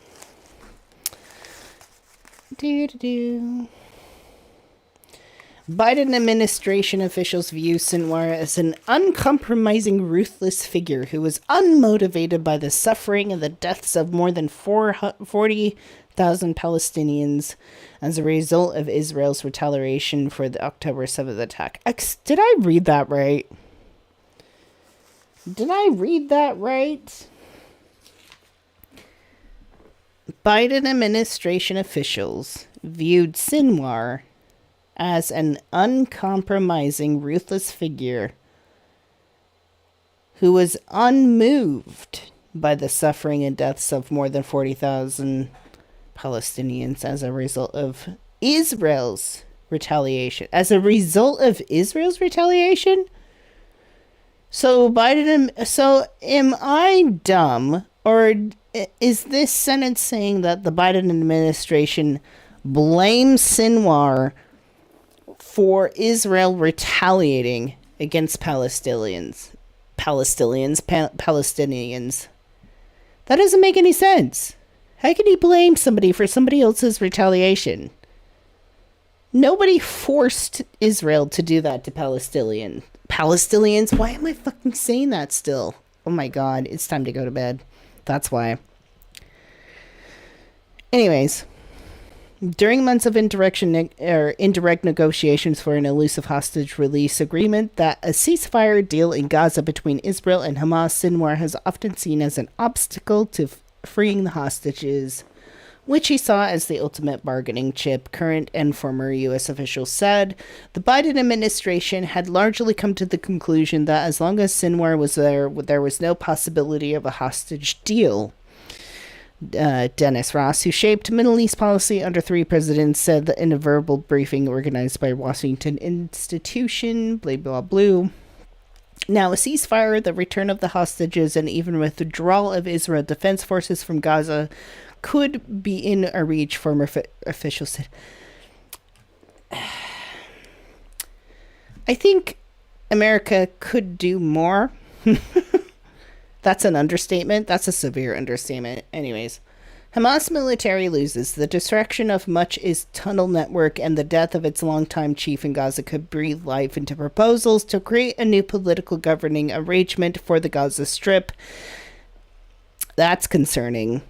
Biden administration officials view Sinwar as an uncompromising, ruthless figure who was unmotivated by the suffering and the deaths of more than 40,000 Palestinians as a result of Israel's retaliation for the October 7th attack. Did I read that right? Biden administration officials viewed Sinwar as an uncompromising, ruthless figure who was unmoved by the suffering and deaths of more than 40,000 Palestinians as a result of Israel's retaliation. So am I dumb, or is this sentence saying that the Biden administration blames Sinwar for Israel retaliating against Palestinians? That doesn't make any sense. How can you blame somebody for somebody else's retaliation? Nobody forced Israel to do that to Palestinians. Why am I fucking saying that still? Oh my god, it's time to go to bed. That's why. Anyways, during months of indirect negotiations for an elusive hostage release agreement, that a ceasefire deal in Gaza between Israel and Hamas, Sinwar has often seen as an obstacle to freeing the hostages, which he saw as the ultimate bargaining chip. Current and former U.S. officials said the Biden administration had largely come to the conclusion that as long as Sinwar was there was no possibility of a hostage deal. Dennis Ross, who shaped Middle East policy under 3 presidents, said that in a verbal briefing organized by Washington Institution, blah, blah, blah. Now, a ceasefire, the return of the hostages, and even withdrawal of Israel Defense Forces from Gaza could be in a reach, former officials said. I think America could do more. That's an understatement. That's a severe understatement. Anyways, Hamas military loses. The destruction of much is tunnel network and the death of its longtime chief in Gaza could breathe life into proposals to create a new political governing arrangement for the Gaza Strip. That's concerning.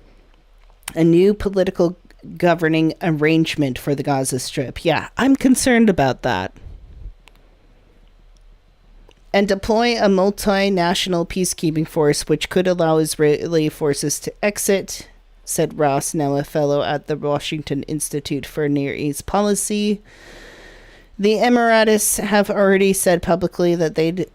A new political governing arrangement for the Gaza Strip. Yeah, I'm concerned about that. And deploy a multinational peacekeeping force which could allow Israeli forces to exit, said Ross, now a fellow at the Washington Institute for Near East Policy. The Emiratis have already said publicly that they'd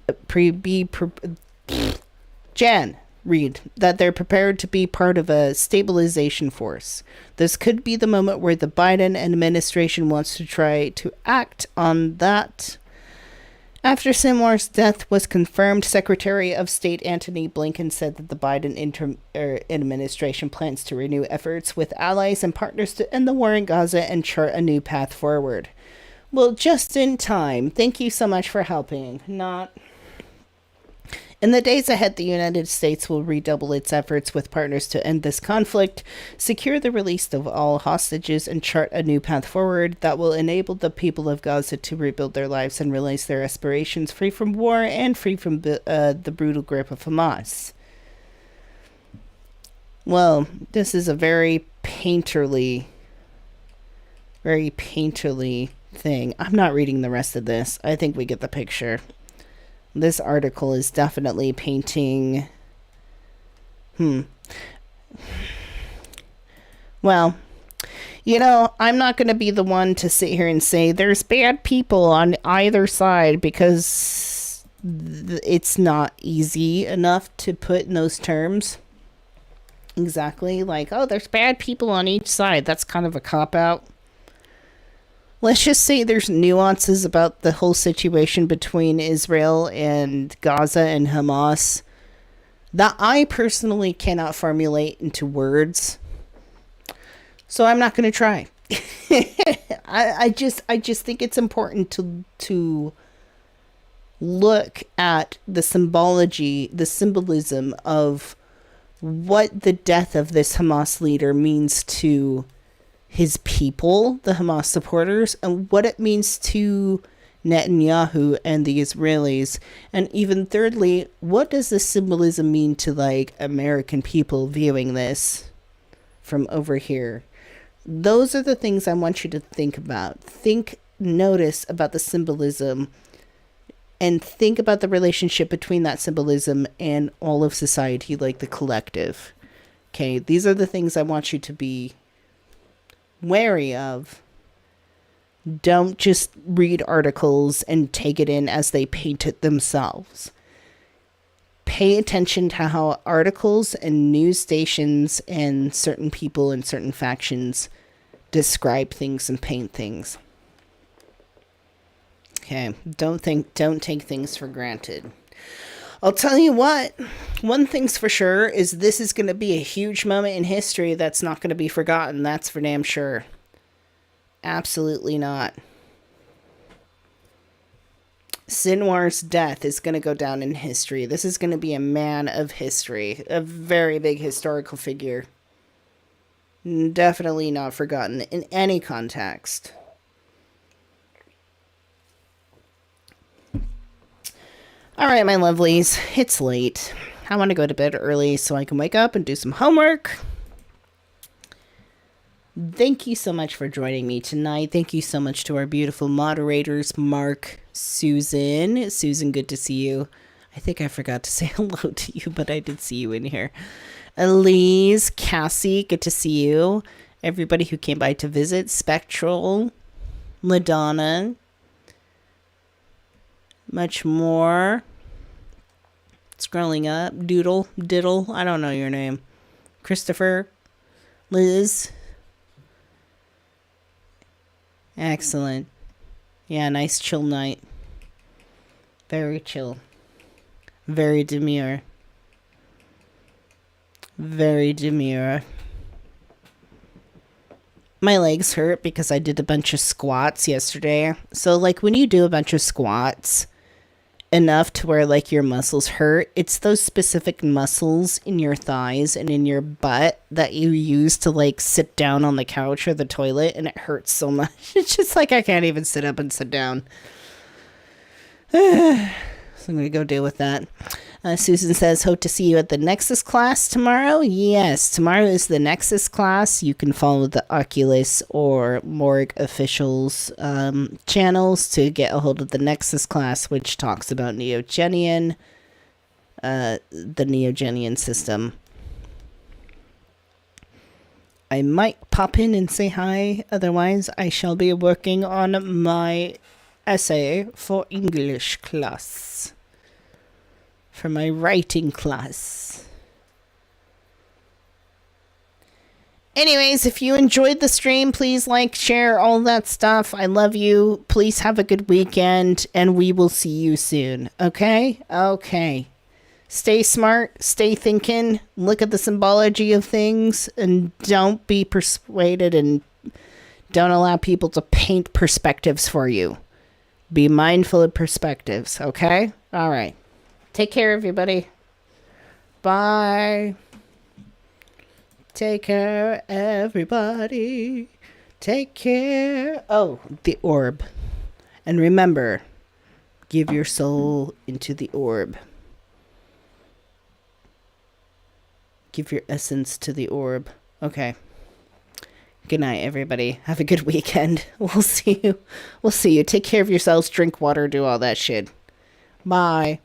Jan, Read that they're prepared to be part of a stabilization force. This could be the moment where the Biden administration wants to try to act on that. After Sinwar's death was confirmed, Secretary of State Antony Blinken said that the Biden administration plans to renew efforts with allies and partners to end the war in Gaza and chart a new path forward. Well, just in time. Thank you so much for helping. In the days ahead, the United States will redouble its efforts with partners to end this conflict, secure the release of all hostages, and chart a new path forward that will enable the people of Gaza to rebuild their lives and realize their aspirations, free from war and free from the brutal grip of Hamas. Well, this is a very painterly thing. I'm not reading the rest of this. I think we get the picture. This article is definitely painting... Well, I'm not going to be the one to sit here and say there's bad people on either side, because it's not easy enough to put in those terms. Exactly. Like, oh, there's bad people on each side. That's kind of a cop-out. Let's just say there's nuances about the whole situation between Israel and Gaza and Hamas that I personally cannot formulate into words. So I'm not going to try. I just think it's important to look at the symbology, the symbolism of what the death of this Hamas leader means to his people, the Hamas supporters, and what it means to Netanyahu and the Israelis. And even thirdly, what does this symbolism mean to American people viewing this from over here? Those are the things I want you to think about. Notice about the symbolism, and think about the relationship between that symbolism and all of society, like the collective. Okay, these are the things I want you to be wary of. Don't just read articles and take it in as they paint it themselves. Pay attention to how articles and news stations and certain people and certain factions describe things and paint things. Okay, don't take things for granted. I'll tell you what, one thing's for sure is this is going to be a huge moment in history that's not going to be forgotten. That's for damn sure. Absolutely not. Sinwar's death is going to go down in history. This is going to be a man of history, a very big historical figure. Definitely not forgotten in any context. All right, my lovelies, it's late. I want to go to bed early so I can wake up and do some homework. Thank you so much for joining me tonight. Thank you so much to our beautiful moderators, Mark, Susan. Susan, good to see you. I think I forgot to say hello to you, but I did see you in here. Elise, Cassie, good to see you. Everybody who came by to visit. Spectral, LaDonna, much more. Scrolling up. Diddle, I don't know your name. Christopher, Liz. Excellent. Yeah, nice chill night. Very chill. Very demure. Very demure. My legs hurt because I did a bunch of squats yesterday. So, when you do a bunch of squats enough to where, your muscles hurt, it's those specific muscles in your thighs and in your butt that you use to, sit down on the couch or the toilet, and it hurts so much. It's just I can't even sit up and sit down. So I'm going to go deal with that. Susan says, hope to see you at the Nexus class tomorrow. Yes, tomorrow is the Nexus class. You can follow the Oculus or Morgue officials channels to get a hold of the Nexus class, which talks about Neogenian, the Neogenian system. I might pop in and say hi. Otherwise, I shall be working on my essay for English class. For my writing class. Anyways, if you enjoyed the stream, please like, share, all that stuff. I love you. Please have a good weekend, and we will see you soon. Okay? Okay. Stay smart, stay thinking, look at the symbology of things, and don't be persuaded and don't allow people to paint perspectives for you. Be mindful of perspectives, okay? All right. Take care, everybody. Bye. Take care, everybody. Take care. Oh, the orb. And remember, give your soul into the orb. Give your essence to the orb. Okay. Good night, everybody. Have a good weekend. We'll see you. We'll see you. Take care of yourselves. Drink water. Do all that shit. Bye.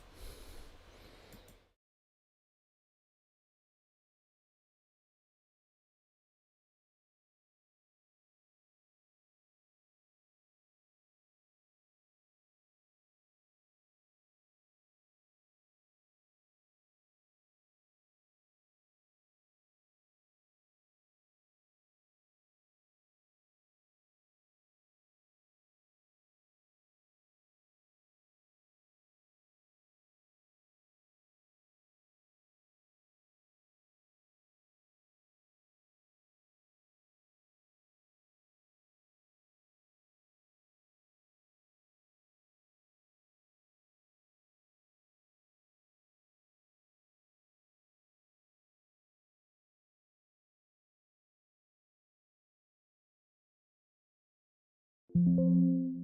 Thank you.